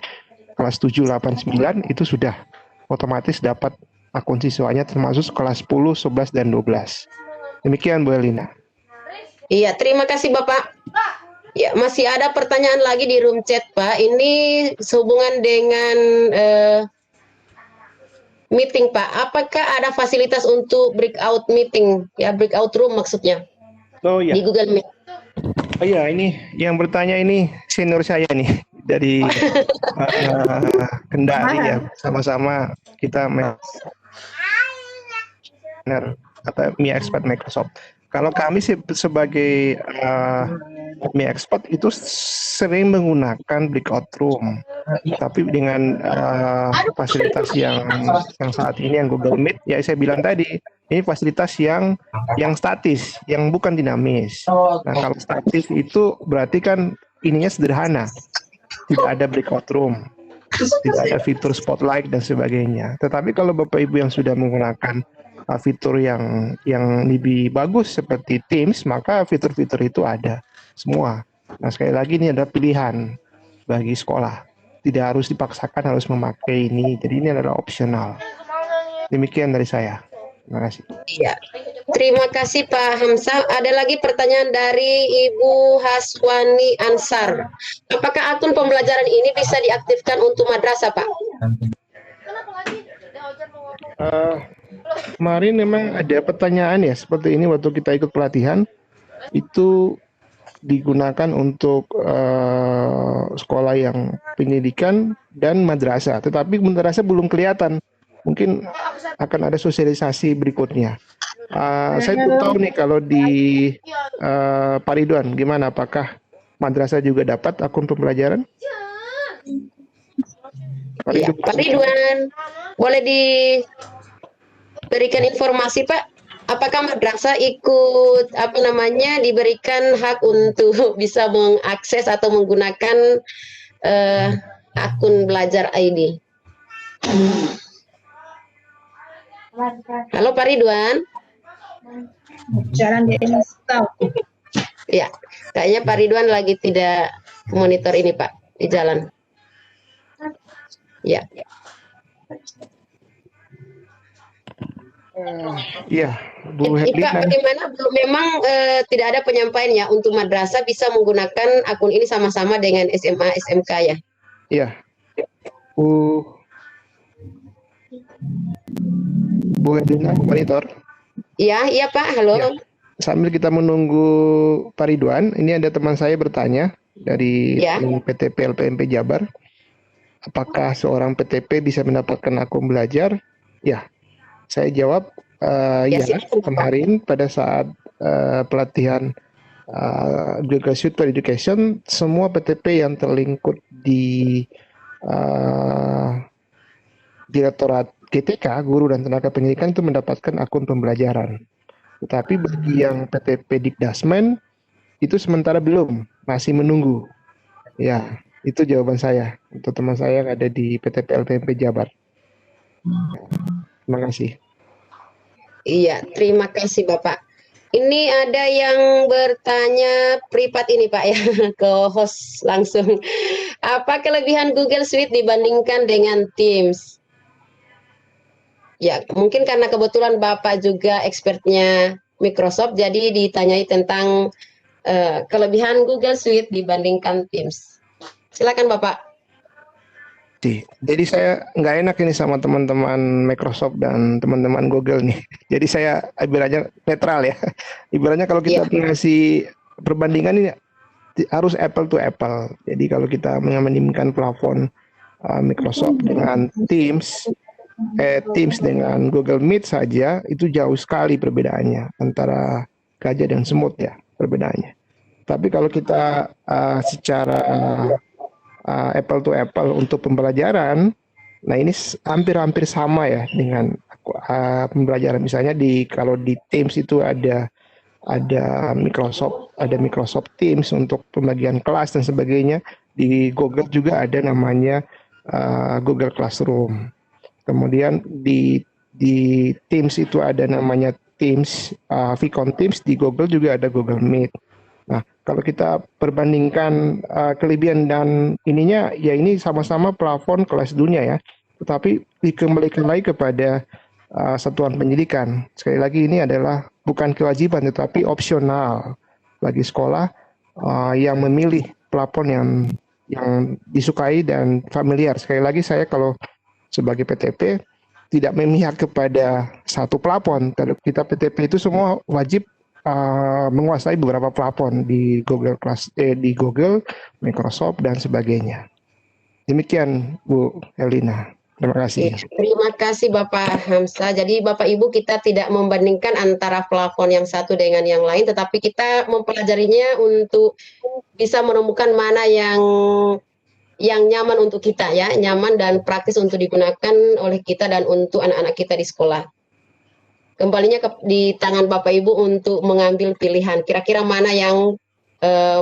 kelas 7, 8, 9 itu sudah otomatis dapat akun siswanya termasuk kelas 10, 11, dan 12. Demikian Bu Elina. Iya, terima kasih Bapak. Ya, masih ada pertanyaan lagi di room chat Pak. Ini sehubungan dengan meeting Pak. Apakah ada fasilitas untuk breakout meeting? Ya, breakout room maksudnya. Oh iya. Di Google Meet. Oh iya, ini yang bertanya ini senior saya nih dari Kendari ya. Sama-sama kita Mi Expert Microsoft. Kalau kami sebagai Mi Expert itu sering menggunakan breakout room, tapi dengan fasilitas yang saat ini yang Google Meet, ya saya bilang tadi, ini fasilitas yang statis, yang bukan dinamis. Nah kalau statis itu berarti kan ininya sederhana, tidak ada breakout room, tidak ada fitur spotlight dan sebagainya. Tetapi kalau Bapak Ibu yang sudah menggunakan fitur yang lebih bagus seperti Teams, maka fitur-fitur itu ada semua. Nah, sekali lagi ini adalah pilihan bagi sekolah. Tidak harus dipaksakan harus memakai ini. Jadi ini adalah opsional. Demikian dari saya. Terima kasih. Iya. Terima kasih Pak Hamzah. Ada lagi pertanyaan dari Ibu Haswani Ansar. Apakah akun pembelajaran ini bisa diaktifkan untuk madrasah, Pak? Kemarin memang ada pertanyaan ya seperti ini waktu kita ikut pelatihan, itu digunakan untuk sekolah yang pendidikan dan madrasah, tetapi madrasah belum kelihatan. Mungkin akan ada sosialisasi berikutnya. Saya belum tahu nih kalau di Pak Ridwan gimana, apakah madrasah juga dapat akun pembelajaran? Ya, Pak Ridwan, boleh diberikan informasi Pak? Apakah madrasah ikut diberikan hak untuk bisa mengakses atau menggunakan akun belajar ID? Halo Pak Ridwan. Jalan di tahu. Ya, kayaknya Pak Ridwan lagi tidak monitor ini Pak di jalan. Ya. Iya, Bu Herlina. Pak, bagaimana memang tidak ada penyampaian ya untuk madrasah bisa menggunakan akun ini sama-sama dengan SMA SMK ya? Iya. Bu Herlina, monitor. Iya Pak, halo. Ya. Sambil kita menunggu Pak Ridwan, ini ada teman saya bertanya dari PTP LPMP Jabar. Apakah seorang PTP bisa mendapatkan akun belajar? Ya, saya jawab ya. Kemarin pada saat pelatihan Google Suite for Education, semua PTP yang terlingkup di Direktorat GTK, Guru dan Tenaga Pendidikan itu mendapatkan akun pembelajaran. Tetapi bagi yang PTP Dikdasmen itu sementara belum, masih menunggu. Ya, itu jawaban saya untuk teman saya yang ada di PTP LPMP Jabar. Terima kasih. Iya, terima kasih Bapak. Ini ada yang bertanya privat ini Pak ya, ke host langsung. Apa kelebihan Google Suite dibandingkan dengan Teams? Ya, mungkin karena kebetulan Bapak juga expertnya Microsoft, jadi ditanyai tentang kelebihan Google Suite dibandingkan Teams. Silakan Bapak. Jadi saya nggak enak ini sama teman-teman Microsoft dan teman-teman Google nih. Jadi saya ibaratnya netral ya. Ibaratnya kalau kita ngasih perbandingan ini harus apple to apple. Jadi kalau kita membandingkan plafon Microsoft dengan Teams dengan Google Meet saja, itu jauh sekali perbedaannya antara gajah dan semut ya perbedaannya. Tapi kalau kita secara apple to apple untuk pembelajaran, nah ini hampir-hampir sama ya dengan pembelajaran. Misalnya kalau di Teams itu ada Microsoft Teams untuk pembagian kelas dan sebagainya. Di Google juga ada namanya Google Classroom. Kemudian di Teams itu ada namanya Teams, Vicon Teams. Di Google juga ada Google Meet. Nah, kalau kita perbandingkan kelebihan dan ininya, ya ini sama-sama plafon kelas dunia ya. Tetapi dikembalikan lagi kepada satuan pendidikan. Sekali lagi ini adalah bukan kewajiban, tetapi opsional bagi sekolah yang memilih plafon yang disukai dan familiar. Sekali lagi saya kalau sebagai PTP tidak memihak kepada satu plafon. Kalau kita PTP itu semua wajib menguasai beberapa plafon di Google di Google, Microsoft dan sebagainya. Demikian Bu Helina. Terima kasih. Terima kasih Bapak Hamzah. Jadi Bapak Ibu kita tidak membandingkan antara plafon yang satu dengan yang lain, tetapi kita mempelajarinya untuk bisa menemukan mana yang nyaman untuk kita ya, nyaman dan praktis untuk digunakan oleh kita dan untuk anak-anak kita di sekolah. Kembalinya di tangan Bapak Ibu untuk mengambil pilihan. Kira-kira mana yang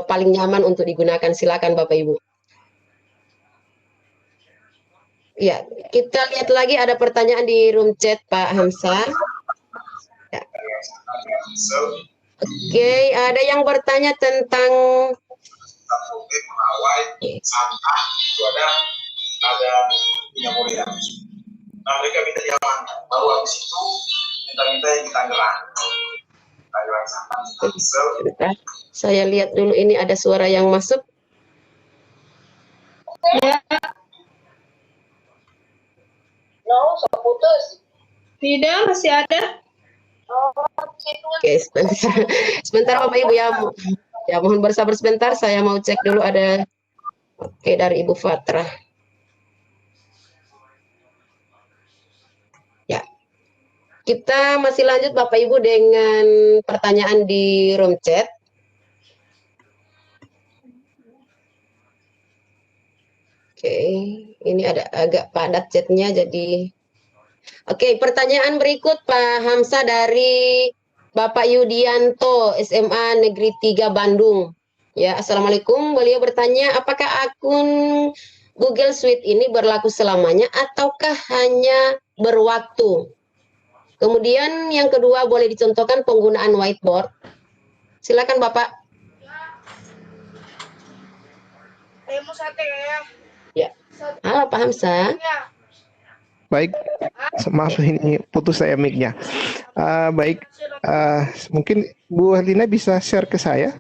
paling nyaman untuk digunakan? Silakan Bapak Ibu. Ya, kita lihat lagi ada pertanyaan di room chat Pak Hamzah. Ya. Oke, ada yang bertanya tentang kita foto Mentawai, Santa, itu ada minyak Korea. Nah mereka minta diamankan. Baru habis itu minta yang di Tangerang. Tangerang sana. Saya lihat dulu ini ada suara yang masuk. Ya. No, putus. Tidak, masih ada. Oke, sebentar. Sebentar Bapak Ibu ya. Ya, mohon bersabar sebentar. Saya mau cek dulu ada. Oke, dari Ibu Fatra. Ya. Kita masih lanjut Bapak Ibu dengan pertanyaan di room chat. Oke, ini ada agak padat chatnya jadi. Oke, pertanyaan berikut Pak Hamsa dari Bapak Yudianto, SMA Negeri 3 Bandung. Ya, Assalamualaikum. Beliau bertanya, apakah akun Google Suite ini berlaku selamanya ataukah hanya berwaktu? Kemudian yang kedua, boleh dicontohkan penggunaan whiteboard. Silakan Bapak. Ya. Halo Pak Hamsa. Baik, maaf ini putus saya mic-nya. Baik, mungkin Bu Herlina bisa share ke saya.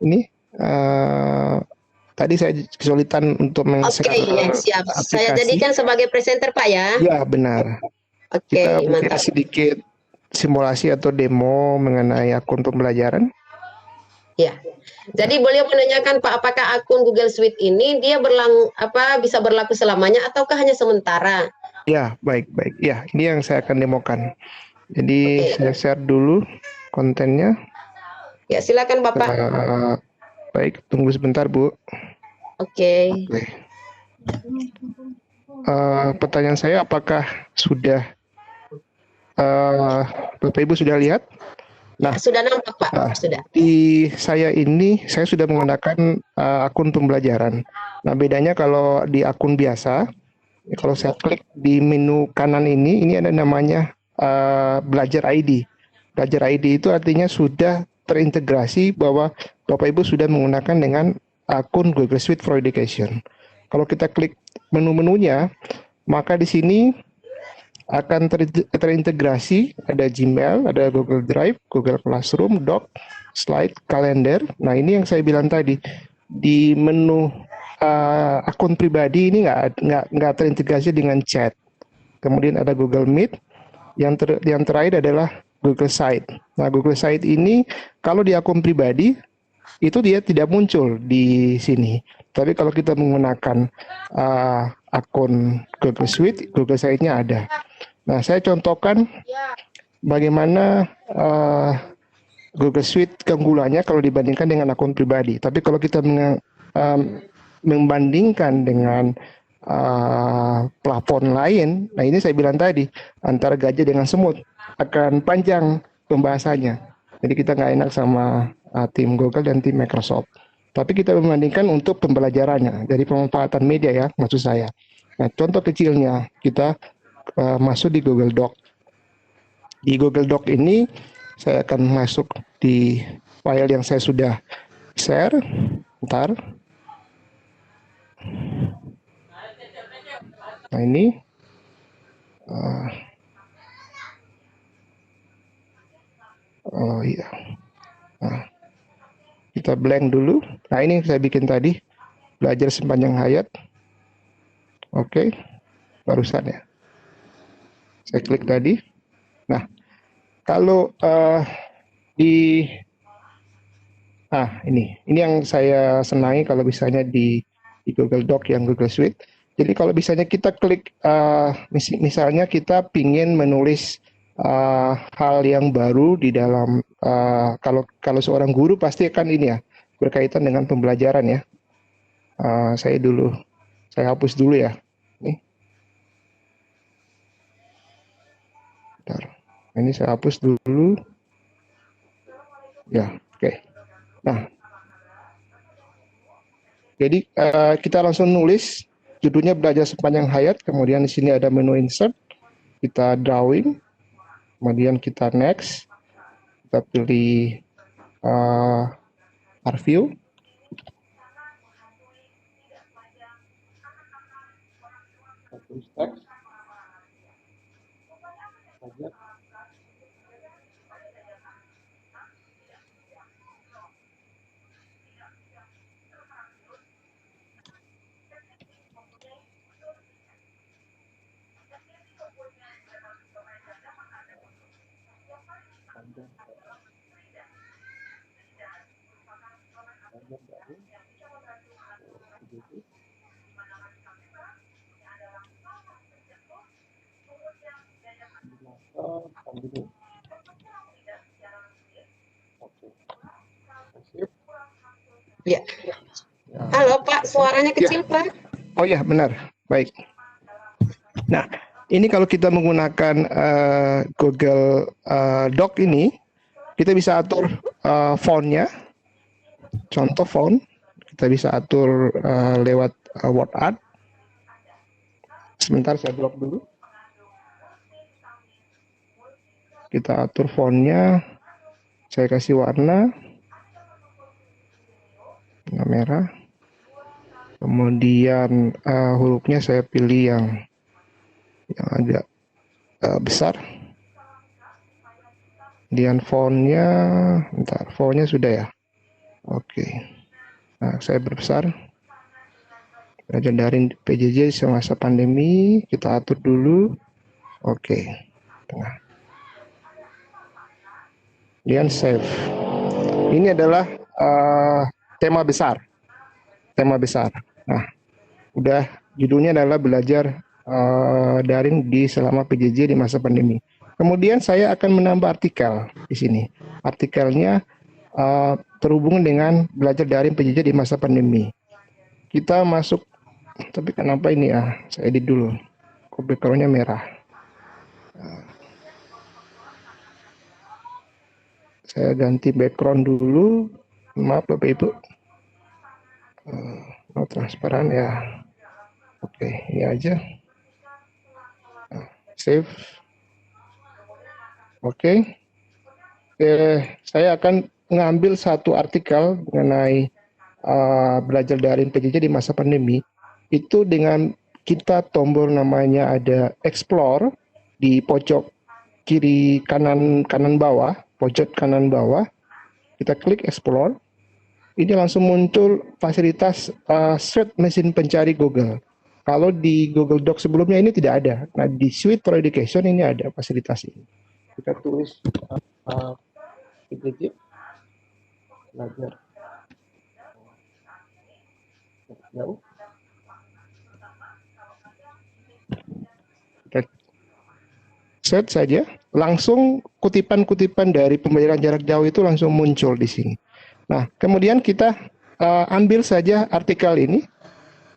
Ini tadi saya kesulitan untuk Oke, ya, siap. Saya jadikan sebagai presenter Pak ya. Ya, benar. Oke, Kita mungkin mantap. sedikit simulasi atau demo mengenai akun pembelajaran. Ya. Jadi beliau menanyakan Pak, apakah akun Google Suite ini dia bisa berlaku selamanya ataukah hanya sementara? Ya, baik. Ya, ini yang saya akan demokan. Jadi saya share dulu kontennya. Ya, silakan Bapak. Baik, tunggu sebentar Bu. Oke. Pertanyaan saya, apakah sudah Bapak Ibu sudah lihat? Nah, sudah nampak Pak. Sudah. Di saya sudah menggunakan akun pembelajaran. Nah, bedanya kalau di akun biasa, kalau saya klik di menu kanan ini ada namanya Belajar ID. Belajar ID itu artinya sudah terintegrasi bahwa Bapak Ibu sudah menggunakan dengan akun Google Suite for Education. Kalau kita klik menu-menunya, maka di sini akan terintegrasi, ada Gmail, ada Google Drive, Google Classroom, Doc, Slide, Kalender. Nah, ini yang saya bilang tadi, di menu akun pribadi ini nggak terintegrasi dengan chat. Kemudian ada Google Meet, yang terakhir adalah Google Site. Nah, Google Site ini kalau di akun pribadi itu dia tidak muncul di sini. Tapi kalau kita menggunakan akun Google Suite, Google Site-nya ada. Nah, saya contohkan bagaimana Google Suite keunggulannya kalau dibandingkan dengan akun pribadi. Tapi kalau kita membandingkan dengan plafon lain, nah ini saya bilang tadi, antara gajah dengan semut akan panjang pembahasannya. Jadi kita nggak enak sama tim Google dan tim Microsoft. Tapi kita membandingkan untuk pembelajarannya, dari pemanfaatan media ya, maksud saya. Nah, contoh kecilnya, kita masuk di Google Doc. Di Google Doc ini, saya akan masuk di file yang saya sudah share. Bentar. Nah, ini. Oh iya. Nah, kita blank dulu. Nah, ini saya bikin tadi. Belajar sepanjang hayat. Oke. Barusan ya. Saya klik tadi. Nah, kalau ini yang saya senangi kalau misalnya di Google Doc yang Google Suite. Jadi kalau misalnya kita klik, misalnya kita pingin menulis hal yang baru di dalam, kalau seorang guru pasti akan ini ya, berkaitan dengan pembelajaran ya. Saya hapus dulu ya. Nih. Bentar. Ini saya hapus dulu. Ya, oke. Nah, jadi kita langsung nulis judulnya belajar sepanjang hayat. Kemudian di sini ada menu insert. Kita drawing. Kemudian kita next. Kita pilih preview. tulis teks saja. Ya. Halo Pak, suaranya kecil Pak. Oh ya, benar. Baik. Nah, ini kalau kita menggunakan Google Doc ini, kita bisa atur fontnya. Contoh font, kita bisa atur lewat word art. Sebentar saya blok dulu. Kita atur fontnya. Saya kasih warna merah. Kemudian hurufnya saya pilih yang agak besar. Kemudian fontnya, fontnya sudah ya. Oke. Nah, saya berbesar. Belajar daring PJJ semasa pandemi, kita atur dulu. Oke. Tengah. Kemudian save. Ini adalah tema besar. Tema besar. Nah, udah judulnya adalah belajar daring di selama PJJ di masa pandemi. Kemudian saya akan menambah artikel di sini. Artikelnya terhubung dengan belajar daring PJJ di masa pandemi. Kita masuk, tapi kenapa ini ya? Saya edit dulu. Kok background-nya merah. Saya ganti background dulu. Maaf Bapak Ibu. No transparan ya. Oke, ini aja. Save. Oke. Saya akan mengambil satu artikel mengenai belajar daring PJJ di masa pandemi. Itu dengan kita tombol namanya ada explore di pojok kiri kanan bawah, pojok kanan bawah. Kita klik explore. Ini langsung muncul fasilitas search mesin pencari Google. Kalau di Google Docs sebelumnya ini tidak ada. Nah, di Suite for Education ini ada fasilitas ini. Kita tulis PJJ belajar jauh. Kita set saja, langsung kutipan-kutipan dari pembelajaran jarak jauh itu langsung muncul di sini. Nah, kemudian kita ambil saja artikel ini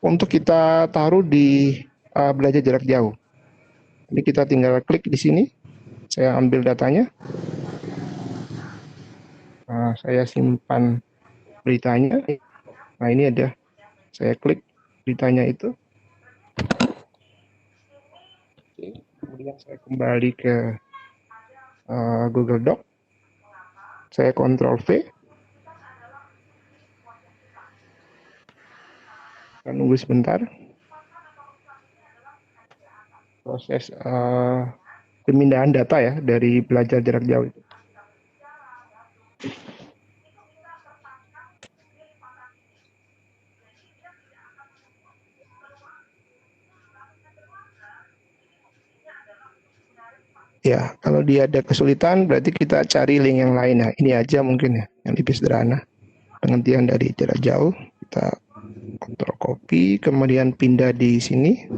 untuk kita taruh di belajar jarak jauh. Ini kita tinggal klik di sini. Saya ambil datanya. Saya simpan beritanya. Nah, ini ada. Saya klik beritanya itu. Oke, kemudian saya kembali ke Google Doc. Saya Ctrl V. Kita nunggu sebentar. Proses pemindahan data ya dari belajar jarak jauh itu. Ya, kalau dia ada kesulitan berarti kita cari link yang lain ya. Ini aja mungkin ya, yang lebih sederhana. Penghentian dari jarak jauh, kita Ctrl copy, kemudian pindah di sini.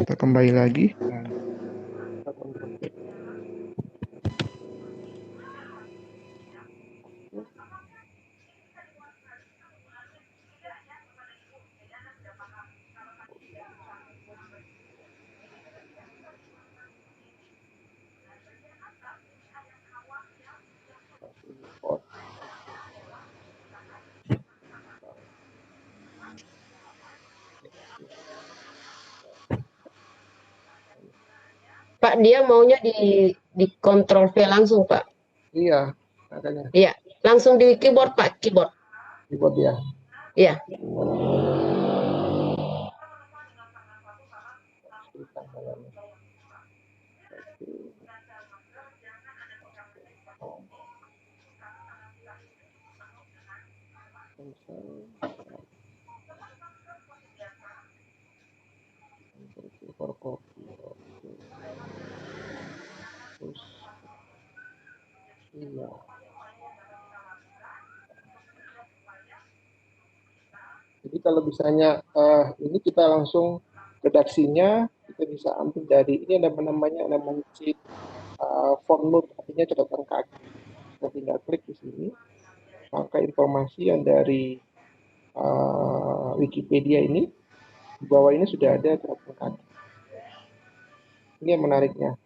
Kita kembali lagi. Pak, dia maunya di Ctrl V langsung, Pak. Iya, makanya. Iya, langsung di keyboard, Pak, keyboard. Keyboard ya. Iya. Iya. Jadi kalau misalnya ini kita langsung redaksinya, kita bisa ambil dari ini ada namanya sheet form note, artinya catatan kaki. Kita tinggal klik di sini, maka informasi yang dari Wikipedia ini di bawah ini sudah ada catatan kaki. Ini yang menariknya.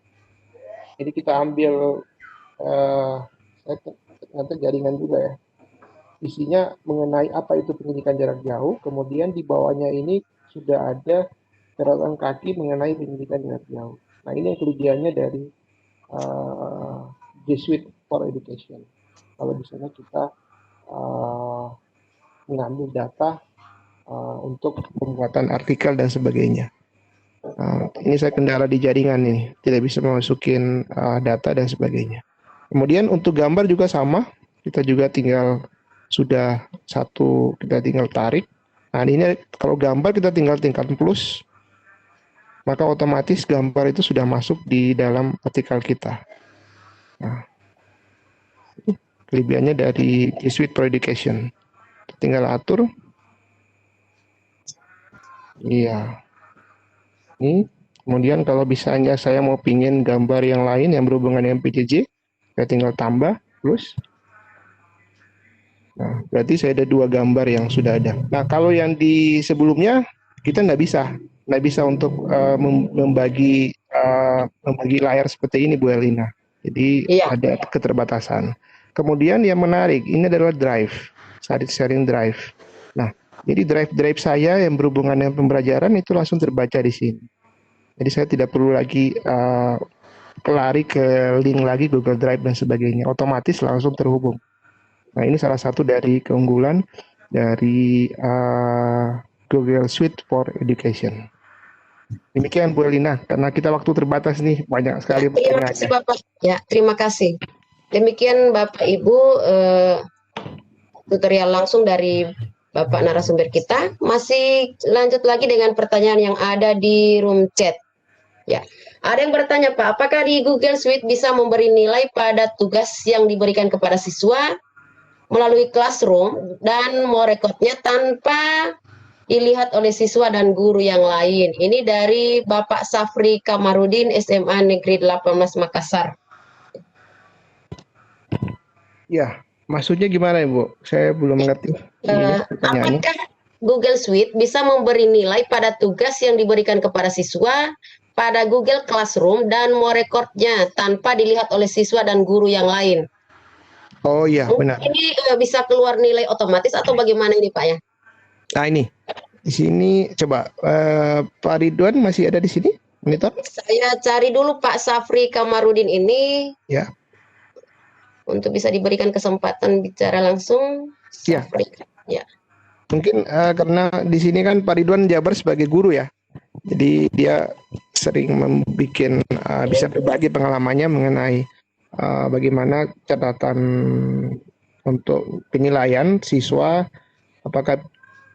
Jadi kita ambil nanti jaringan juga ya. Isinya mengenai apa itu pendidikan jarak jauh, kemudian di bawahnya ini sudah ada catatan kaki mengenai pendidikan jarak jauh. Nah ini yang kelebihannya dari G Suite for Education. Kalau di sana kita mengambil data untuk pembuatan artikel dan sebagainya. Ini saya kendala di jaringan ini, tidak bisa memasukin data dan sebagainya. Kemudian untuk gambar juga sama, kita juga tinggal sudah satu, kita tinggal tarik. Nah ini kalau gambar kita tinggal tingkatkan plus, maka otomatis gambar itu sudah masuk di dalam artikel kita. Nah, kelebihannya dari G Suite for Education. Tinggal atur. Iya. Ini kemudian kalau misalnya saya mau pingin gambar yang lain yang berhubungan dengan PJJ, saya tinggal tambah plus. Nah, berarti saya ada 2 gambar yang sudah ada. Nah, kalau yang di sebelumnya kita nggak bisa untuk membagi layar seperti ini, Bu Elina. Jadi ada keterbatasan. Kemudian yang menarik ini adalah drive, sharing drive. Nah, jadi drive saya yang berhubungan dengan pembelajaran itu langsung terbaca di sini. Jadi saya tidak perlu lagi lari ke link lagi Google Drive dan sebagainya, otomatis langsung terhubung. Nah ini salah satu dari keunggulan dari Google Suite for Education. Demikian Bu Elina, karena kita waktu terbatas nih, banyak sekali Terima pertanyaan. kasih Bapak. Ya, terima kasih. Demikian Bapak Ibu tutorial langsung dari Bapak narasumber kita. Masih lanjut lagi dengan pertanyaan yang ada di room chat. Ya, ada yang bertanya Pak, apakah di Google Suite bisa memberi nilai pada tugas yang diberikan kepada siswa melalui Classroom dan mau rekodnya tanpa dilihat oleh siswa dan guru yang lain? Ini dari Bapak Safri Kamarudin, SMA Negeri 18 Makassar. Ya, maksudnya gimana Ibu? Saya belum mengerti. Apakah Google Suite bisa memberi nilai pada tugas yang diberikan kepada siswa pada Google Classroom dan mau rekodnya tanpa dilihat oleh siswa dan guru yang lain? Oh iya, benar. Ini bisa keluar nilai otomatis atau bagaimana ini Pak ya? Nah ini, di sini coba Pak Ridwan masih ada di sini, monitor? Saya cari dulu Pak Safri Kamarudin ini. Ya. Untuk bisa diberikan kesempatan bicara langsung. Ya. Ya. Mungkin karena di sini kan Pak Ridwan Jabar sebagai guru ya, jadi dia sering membuat bisa berbagi pengalamannya mengenai bagaimana catatan untuk penilaian siswa, apakah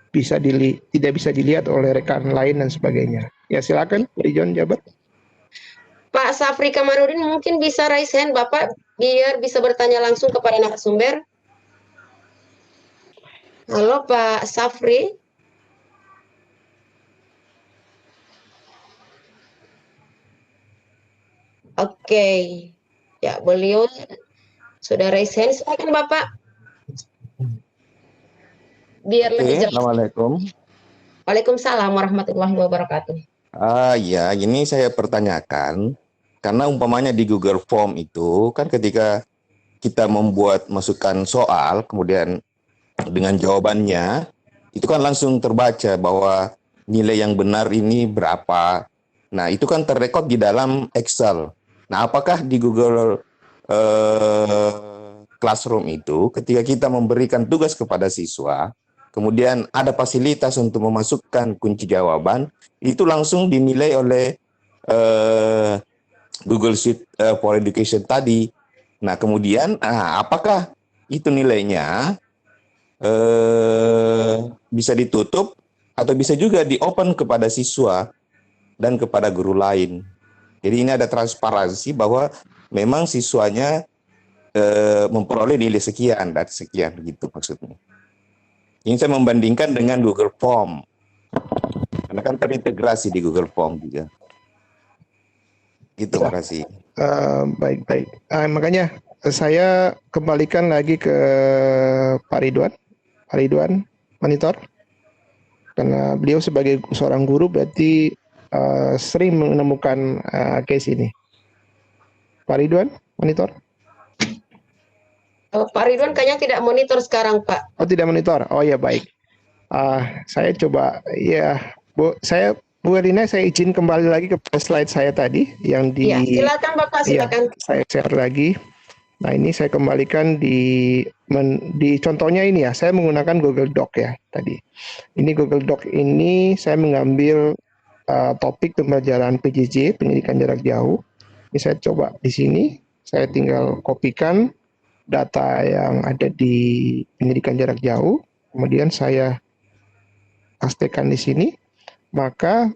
tidak bisa dilihat oleh rekan lain dan sebagainya. Ya silakan Pak Ridwan Jabar. Pak Safri Kamarudin mungkin bisa raise hand Bapak biar bisa bertanya langsung kepada narasumber. Halo Pak Safri. Oke. Ya, beliau sudah raise hand. Silakan Bapak. Biar lebih jelas. Assalamualaikum. Waalaikumsalam warahmatullahi wabarakatuh. Ya, ini saya pertanyakan karena umpamanya di Google Form itu kan ketika kita membuat masukan soal kemudian dengan jawabannya itu kan langsung terbaca bahwa nilai yang benar ini berapa. Nah, itu kan terrekod di dalam Excel. Nah, apakah di Google Classroom itu ketika kita memberikan tugas kepada siswa, kemudian ada fasilitas untuk memasukkan kunci jawaban, itu langsung dinilai oleh Google Suite for Education tadi. Nah, kemudian apakah itu nilainya bisa ditutup atau bisa juga di-open kepada siswa dan kepada guru lain. Jadi ini ada transparansi bahwa memang siswanya memperoleh nilai sekian dan sekian gitu maksudnya. Ini saya membandingkan dengan Google Form. Karena kan terintegrasi di Google Form juga. Gitu, makasih. Baik. Makanya saya kembalikan lagi ke Pak Ridwan. Pak Ridwan, monitor. Karena beliau sebagai seorang guru berarti sering menemukan case ini. Pak Ridwan, monitor. Pak Ridwan kayaknya tidak monitor sekarang, Pak. Oh, tidak monitor. Oh ya, baik. Saya coba, ya, Bu Erlina, saya izin kembali lagi ke slide saya tadi yang di. Ya, silakan Bapak, silakan. Ya, saya share lagi. Nah, ini saya kembalikan di contohnya ini ya. Saya menggunakan Google Doc ya tadi. Ini Google Doc ini saya mengambil topik pembelajaran PJJ, pendidikan jarak jauh. Ini saya coba di sini. Saya tinggal kopikan data yang ada di pendidikan jarak jauh, kemudian saya pastekan di sini, maka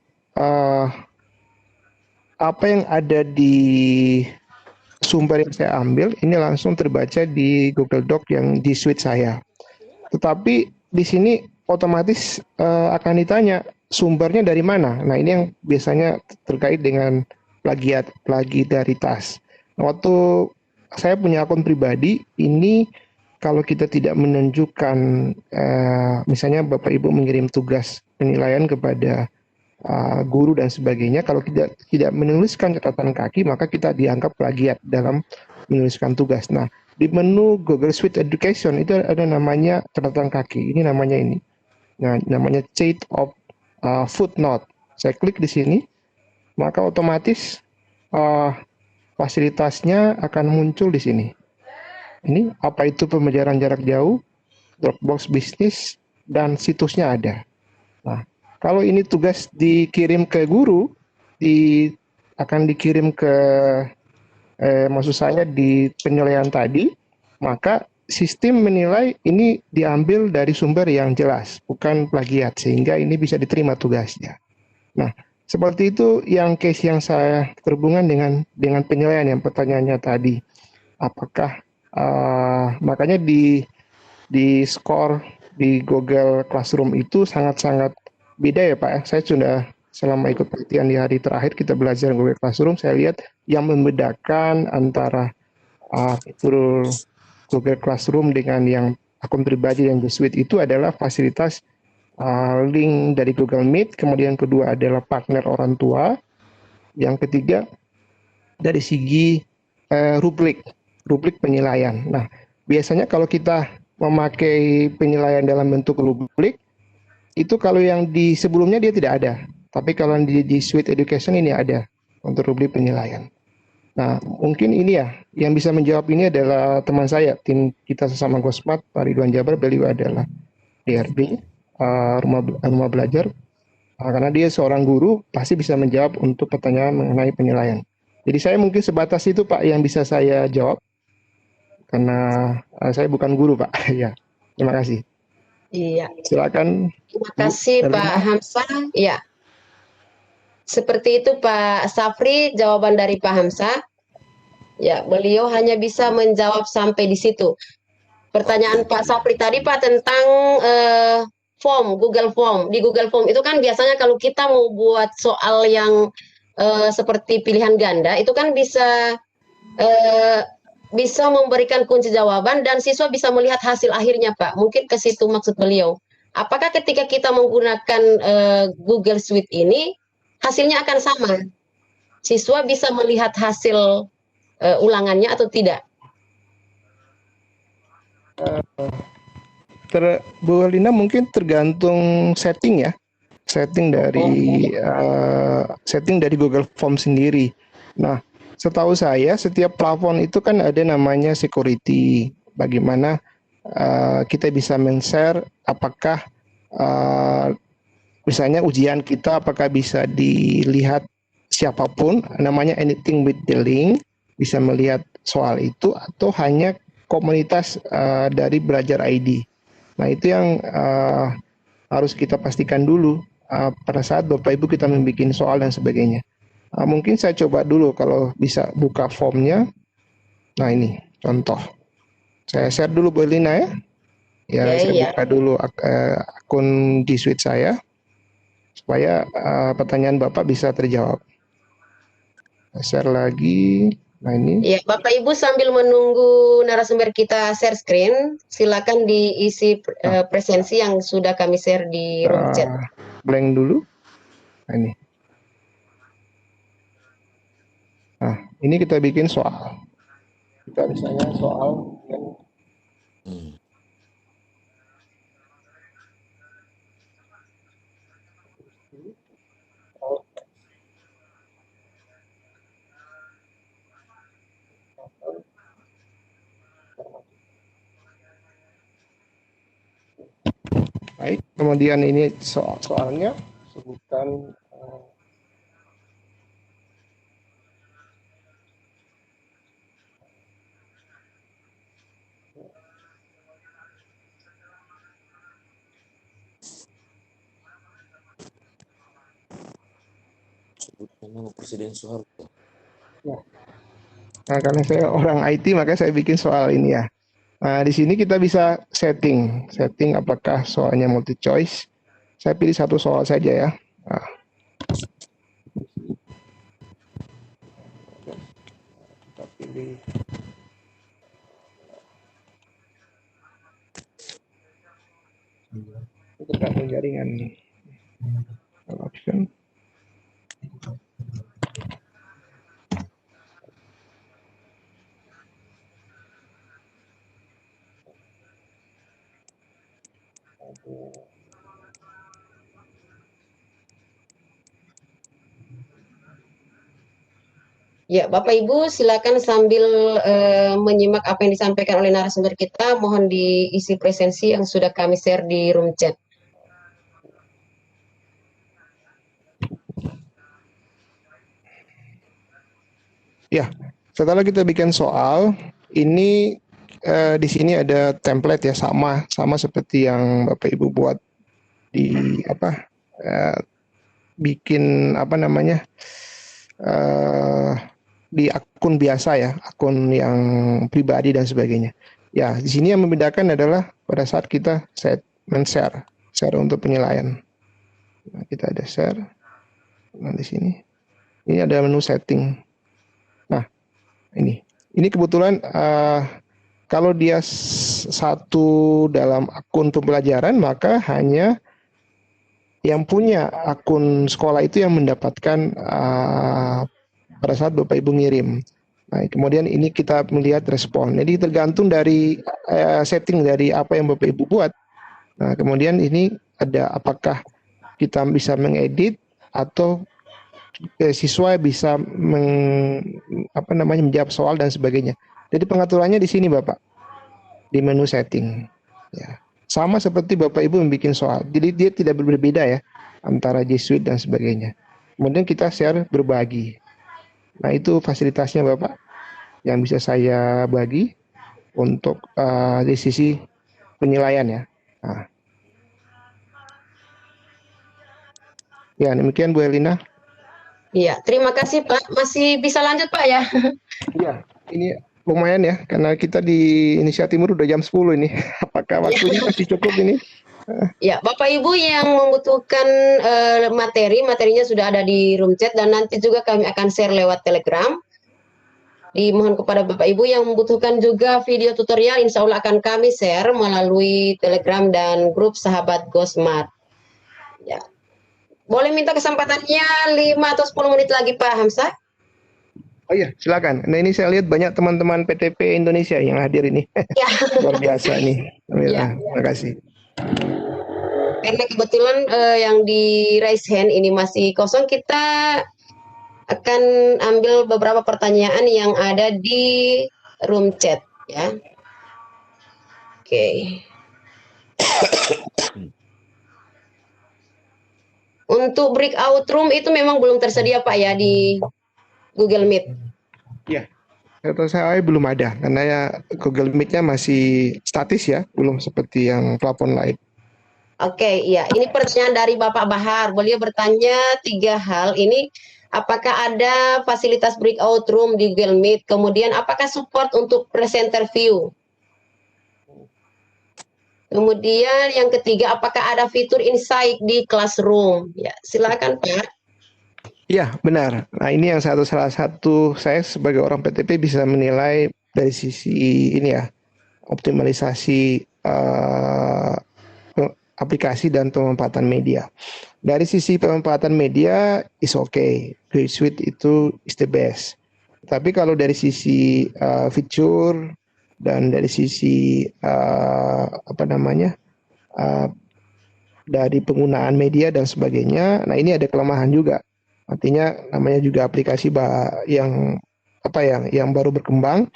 apa yang ada di sumber yang saya ambil ini langsung terbaca di Google Doc yang di suite saya. Tetapi di sini otomatis akan ditanya sumbernya dari mana. Nah, ini yang biasanya terkait dengan plagiaritas. Waktu saya punya akun pribadi, ini kalau kita tidak menunjukkan, misalnya Bapak Ibu mengirim tugas penilaian kepada guru dan sebagainya, kalau tidak menuliskan catatan kaki, maka kita dianggap plagiat dalam menuliskan tugas. Nah, di menu Google Suite Education itu ada namanya catatan kaki. Ini namanya ini. Nah, namanya Chain of Footnote. Saya klik di sini, maka otomatis fasilitasnya akan muncul di sini. Ini apa itu pembelajaran jarak jauh, Dropbox Business, dan situsnya ada. Nah, kalau ini tugas dikirim ke guru, akan dikirim ke, maksud saya di penilaian tadi, maka sistem menilai ini diambil dari sumber yang jelas, bukan plagiat, sehingga ini bisa diterima tugasnya. Nah, seperti itu yang case yang saya terhubungan dengan penilaian yang pertanyaannya tadi. Apakah makanya di skor di Google Classroom itu sangat-sangat beda ya Pak. Saya sudah selama ikut pelatihan di hari terakhir kita belajar Google Classroom, saya lihat yang membedakan antara fitur Google Classroom dengan yang akun pribadi yang G Suite itu adalah fasilitas link dari Google Meet, kemudian kedua adalah partner orang tua, yang ketiga dari segi rubrik penilaian. Nah, biasanya kalau kita memakai penilaian dalam bentuk rubrik, itu kalau yang di sebelumnya dia tidak ada, tapi kalau di Suite Education ini ada untuk rubrik penilaian. Nah, mungkin ini ya, yang bisa menjawab ini adalah teman saya, tim kita sesama Gosmat, Pak Ridwan Jabar, beliau adalah DRB, rumah belajar, karena dia seorang guru pasti bisa menjawab untuk pertanyaan mengenai penilaian. Jadi saya mungkin sebatas itu Pak yang bisa saya jawab, karena saya bukan guru Pak. Ya, terima kasih. Iya. Silakan. Terima kasih Pak Hamzah. Ya. Seperti itu Pak Safri, jawaban dari Pak Hamzah. Ya, beliau hanya bisa menjawab sampai di situ. Pertanyaan Pak Safri tadi Pak tentang form, Google Form. Di Google Form itu kan biasanya kalau kita mau buat soal yang seperti pilihan ganda, itu kan bisa memberikan kunci jawaban dan siswa bisa melihat hasil akhirnya Pak. Mungkin ke situ maksud beliau. Apakah ketika kita menggunakan Google Suite ini, hasilnya akan sama? Siswa bisa melihat hasil ulangannya atau tidak? Bu Lina mungkin tergantung setting ya, setting dari Google Form sendiri. Nah, setahu saya setiap plafon itu kan ada namanya security. Bagaimana kita bisa men-share apakah misalnya ujian kita apakah bisa dilihat siapapun, namanya anything with the link, bisa melihat soal itu atau hanya komunitas dari Belajar ID. Nah, itu yang harus kita pastikan dulu pada saat Bapak Ibu kita membuat soal dan sebagainya. Mungkin saya coba dulu kalau bisa buka formnya. Nah, ini contoh. Saya share dulu Bu Elina ya. Ya, saya buka dulu akun G Suite saya supaya pertanyaan Bapak bisa terjawab. Saya share lagi. Nah, ini. Ya, Bapak Ibu sambil menunggu narasumber kita share screen, silakan diisi presensi yang sudah kami share di room chat. Blank dulu. Nah, ini. Nah, ini kita bikin soal. Kita misalnya soal baik, kemudian ini soalnya sebutkan nama Presiden Soeharto. Ya. Nah, karena saya orang IT makanya saya bikin soal ini ya. Nah, di sini kita bisa setting apakah soalnya multi choice. Saya pilih satu soal saja ya. Nah. Kita pilih tergantung jaringan nih. Option. Ya, Bapak Ibu silakan sambil menyimak apa yang disampaikan oleh narasumber kita, mohon diisi presensi yang sudah kami share di room chat. Ya, setelah kita bikin soal, ini di sini ada template ya, sama seperti yang Bapak Ibu buat di bikin di akun biasa ya, akun yang pribadi dan sebagainya. Ya, di sini yang membedakan adalah pada saat kita share untuk penilaian. Nah, kita ada share. Nah, di sini ini ada menu setting. Nah, ini kebetulan kalau dia satu dalam akun pembelajaran, maka hanya yang punya akun sekolah itu yang mendapatkan pada saat Bapak Ibu ngirim. Nah, kemudian ini kita melihat respon. Jadi tergantung dari setting dari apa yang Bapak Ibu buat. Nah, kemudian ini ada apakah kita bisa mengedit atau siswa bisa menjawab soal dan sebagainya. Jadi pengaturannya di sini Bapak, di menu setting. Ya. Sama seperti Bapak Ibu membuat soal. Jadi dia tidak berbeda ya antara G Suite dan sebagainya. Kemudian kita share berbagi. Nah, itu fasilitasnya Bapak yang bisa saya bagi untuk di sisi penilaian ya. Nah. Ya, demikian Bu Elina. Iya, terima kasih Pak. Masih bisa lanjut Pak ya? Iya, ini lumayan ya, karena kita di Indonesia Timur udah jam 10 ini. Apakah waktunya masih cukup ini? Ya, Bapak Ibu yang membutuhkan materinya sudah ada di room chat dan nanti juga kami akan share lewat Telegram. Dimohon kepada Bapak Ibu yang membutuhkan juga video tutorial, insya Allah akan kami share melalui Telegram dan grup Sahabat Gosmart. Ya. Boleh minta kesempatannya 5 atau 10 menit lagi Pak Hamzah? Oh iya, silakan. Nah, ini saya lihat banyak teman-teman PTP Indonesia yang hadir ini. Ya. Luar biasa nih. Ya. Terima kasih. Karena kebetulan yang di raise hand ini masih kosong, kita akan ambil beberapa pertanyaan yang ada di room chat ya. Oke. Untuk breakout room itu memang belum tersedia Pak ya di Google Meet. Iya. Data saya belum ada karena ya Google Meet-nya masih statis ya, belum seperti yang platform lain. Oke, iya. Ini pertanyaan dari Bapak Bahar. Beliau bertanya 3 hal. Ini apakah ada fasilitas breakout room di Google Meet? Kemudian apakah support untuk presenter view? Kemudian yang ketiga, apakah ada fitur insight di Classroom? Ya, silakan Pak. Iya, benar. Nah, ini yang salah satu saya sebagai orang PTP bisa menilai dari sisi ini ya, optimalisasi aplikasi dan pemanfaatan media. Dari sisi pemanfaatan media is okay. G Suite itu is the best. Tapi kalau dari sisi fitur dan dari sisi dari penggunaan media dan sebagainya, nah ini ada kelemahan juga. Artinya namanya juga aplikasi yang baru berkembang.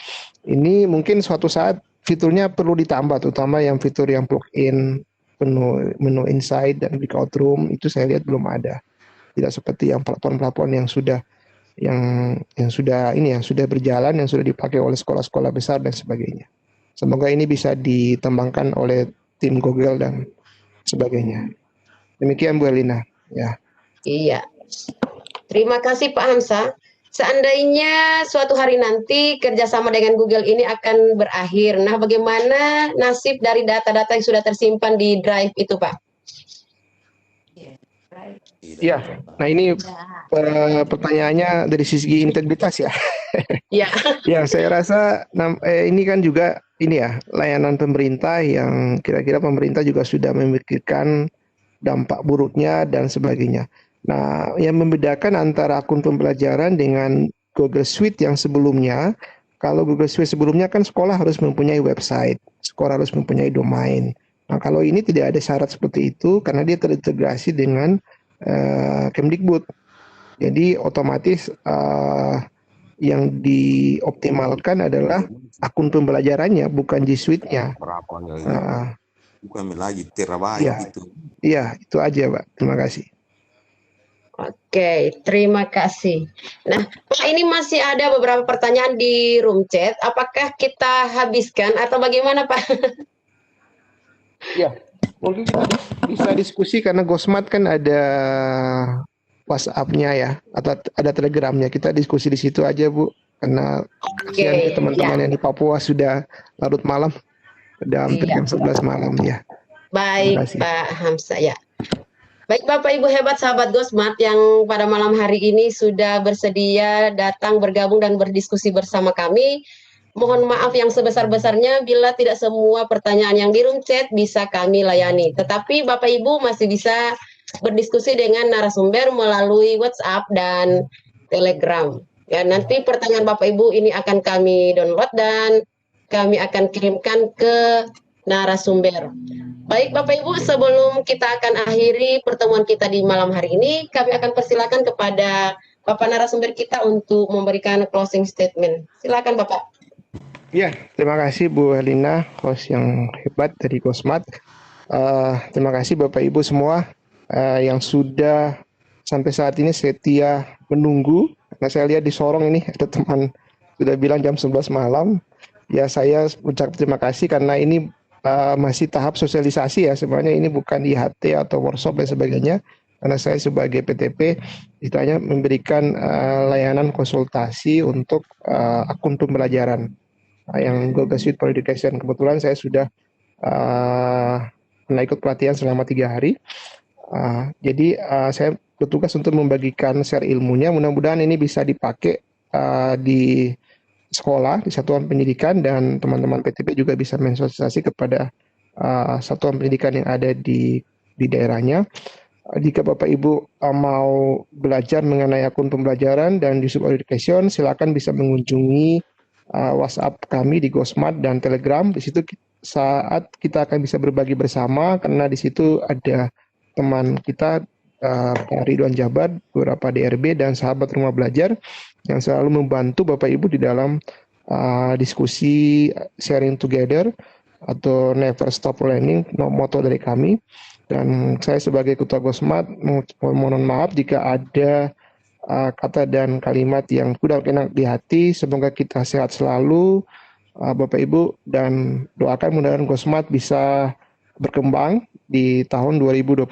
Ini mungkin suatu saat fiturnya perlu ditambah, terutama yang fitur yang plug-in, menu insight dan breakout room itu saya lihat belum ada. Tidak seperti yang platform-platform yang sudah berjalan, yang sudah dipakai oleh sekolah-sekolah besar dan sebagainya. Semoga ini bisa ditembangkan oleh tim Google dan sebagainya. Demikian Bu Elina. Ya. Iya. Terima kasih Pak Hamsa. Seandainya suatu hari nanti kerjasama dengan Google ini akan berakhir, nah bagaimana nasib dari data-data yang sudah tersimpan di Drive itu Pak? Iya, nah ini pertanyaannya dari sisi integritas ya. Iya. Ya, saya rasa ini kan juga ini ya, layanan pemerintah yang kira-kira pemerintah juga sudah memikirkan dampak buruknya dan sebagainya. Nah, yang membedakan antara akun pembelajaran dengan Google Suite yang sebelumnya, kalau Google Suite sebelumnya kan sekolah harus mempunyai website, sekolah harus mempunyai domain. Nah, kalau ini tidak ada syarat seperti itu karena dia terintegrasi dengan Kemdikbud. Jadi otomatis yang dioptimalkan adalah akun pembelajarannya, bukan G Suite-nya. Bukan lagi terabyte itu. Iya, itu aja Pak. Terima kasih. Oke, terima kasih. Nah, Pak, ini masih ada beberapa pertanyaan di room chat. Apakah kita habiskan atau bagaimana, Pak? Ya, mungkin kita bisa diskusi karena Gosmat kan ada WhatsApp-nya ya, atau ada Telegramnya. Kita diskusi di situ aja Bu, karena kasihan teman-teman yang di Papua sudah larut malam, sudah hampir jam 11 malam ya. Baik, Pak Hamsa ya. Baik Bapak Ibu hebat sahabat Gosmat yang pada malam hari ini sudah bersedia datang bergabung dan berdiskusi bersama kami. Mohon maaf yang sebesar-besarnya bila tidak semua pertanyaan yang di room chat bisa kami layani. Tetapi Bapak Ibu masih bisa berdiskusi dengan narasumber melalui WhatsApp dan Telegram. Ya, nanti pertanyaan Bapak Ibu ini akan kami download dan kami akan kirimkan ke narasumber. Baik Bapak Ibu, sebelum kita akan akhiri pertemuan kita di malam hari ini, kami akan persilakan kepada Bapak narasumber kita untuk memberikan closing statement. Silakan Bapak. Ya, terima kasih Bu Elina, host yang hebat dari Gosmat. Terima kasih Bapak Ibu semua yang sudah sampai saat ini setia menunggu. Karena saya lihat di Sorong ini ada teman sudah bilang jam 11 malam. Ya, saya ucap terima kasih karena ini masih tahap sosialisasi ya, sebenarnya ini bukan IHT atau workshop dan sebagainya, karena saya sebagai PTP ditanya memberikan layanan konsultasi untuk akun pembelajaran yang Google Suite for Education. Kebetulan saya sudah pernah ikut pelatihan selama 3 hari, jadi saya bertugas untuk membagikan share ilmunya. Mudah-mudahan ini bisa dipakai di sekolah, di satuan pendidikan, dan teman-teman PTP juga bisa mensosialisasi kepada satuan pendidikan yang ada di daerahnya. Jika Bapak Ibu mau belajar mengenai akun pembelajaran dan di Super Education, silakan bisa mengunjungi WhatsApp kami di Gosmat dan Telegram. Di situ saat kita akan bisa berbagi bersama, karena di situ ada teman kita Pak Ridwan Jabar, beberapa DRB dan sahabat rumah belajar yang selalu membantu Bapak Ibu di dalam diskusi sharing together atau never stop learning, moto dari kami. Dan saya sebagai Ketua Gosmat mohon maaf jika ada kata dan kalimat yang sudah enak di hati. Semoga kita sehat selalu, Bapak Ibu, dan doakan mudah-mudahan Gosmat bisa berkembang di tahun 2021.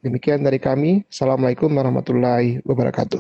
Demikian dari kami. Assalamualaikum warahmatullahi wabarakatuh.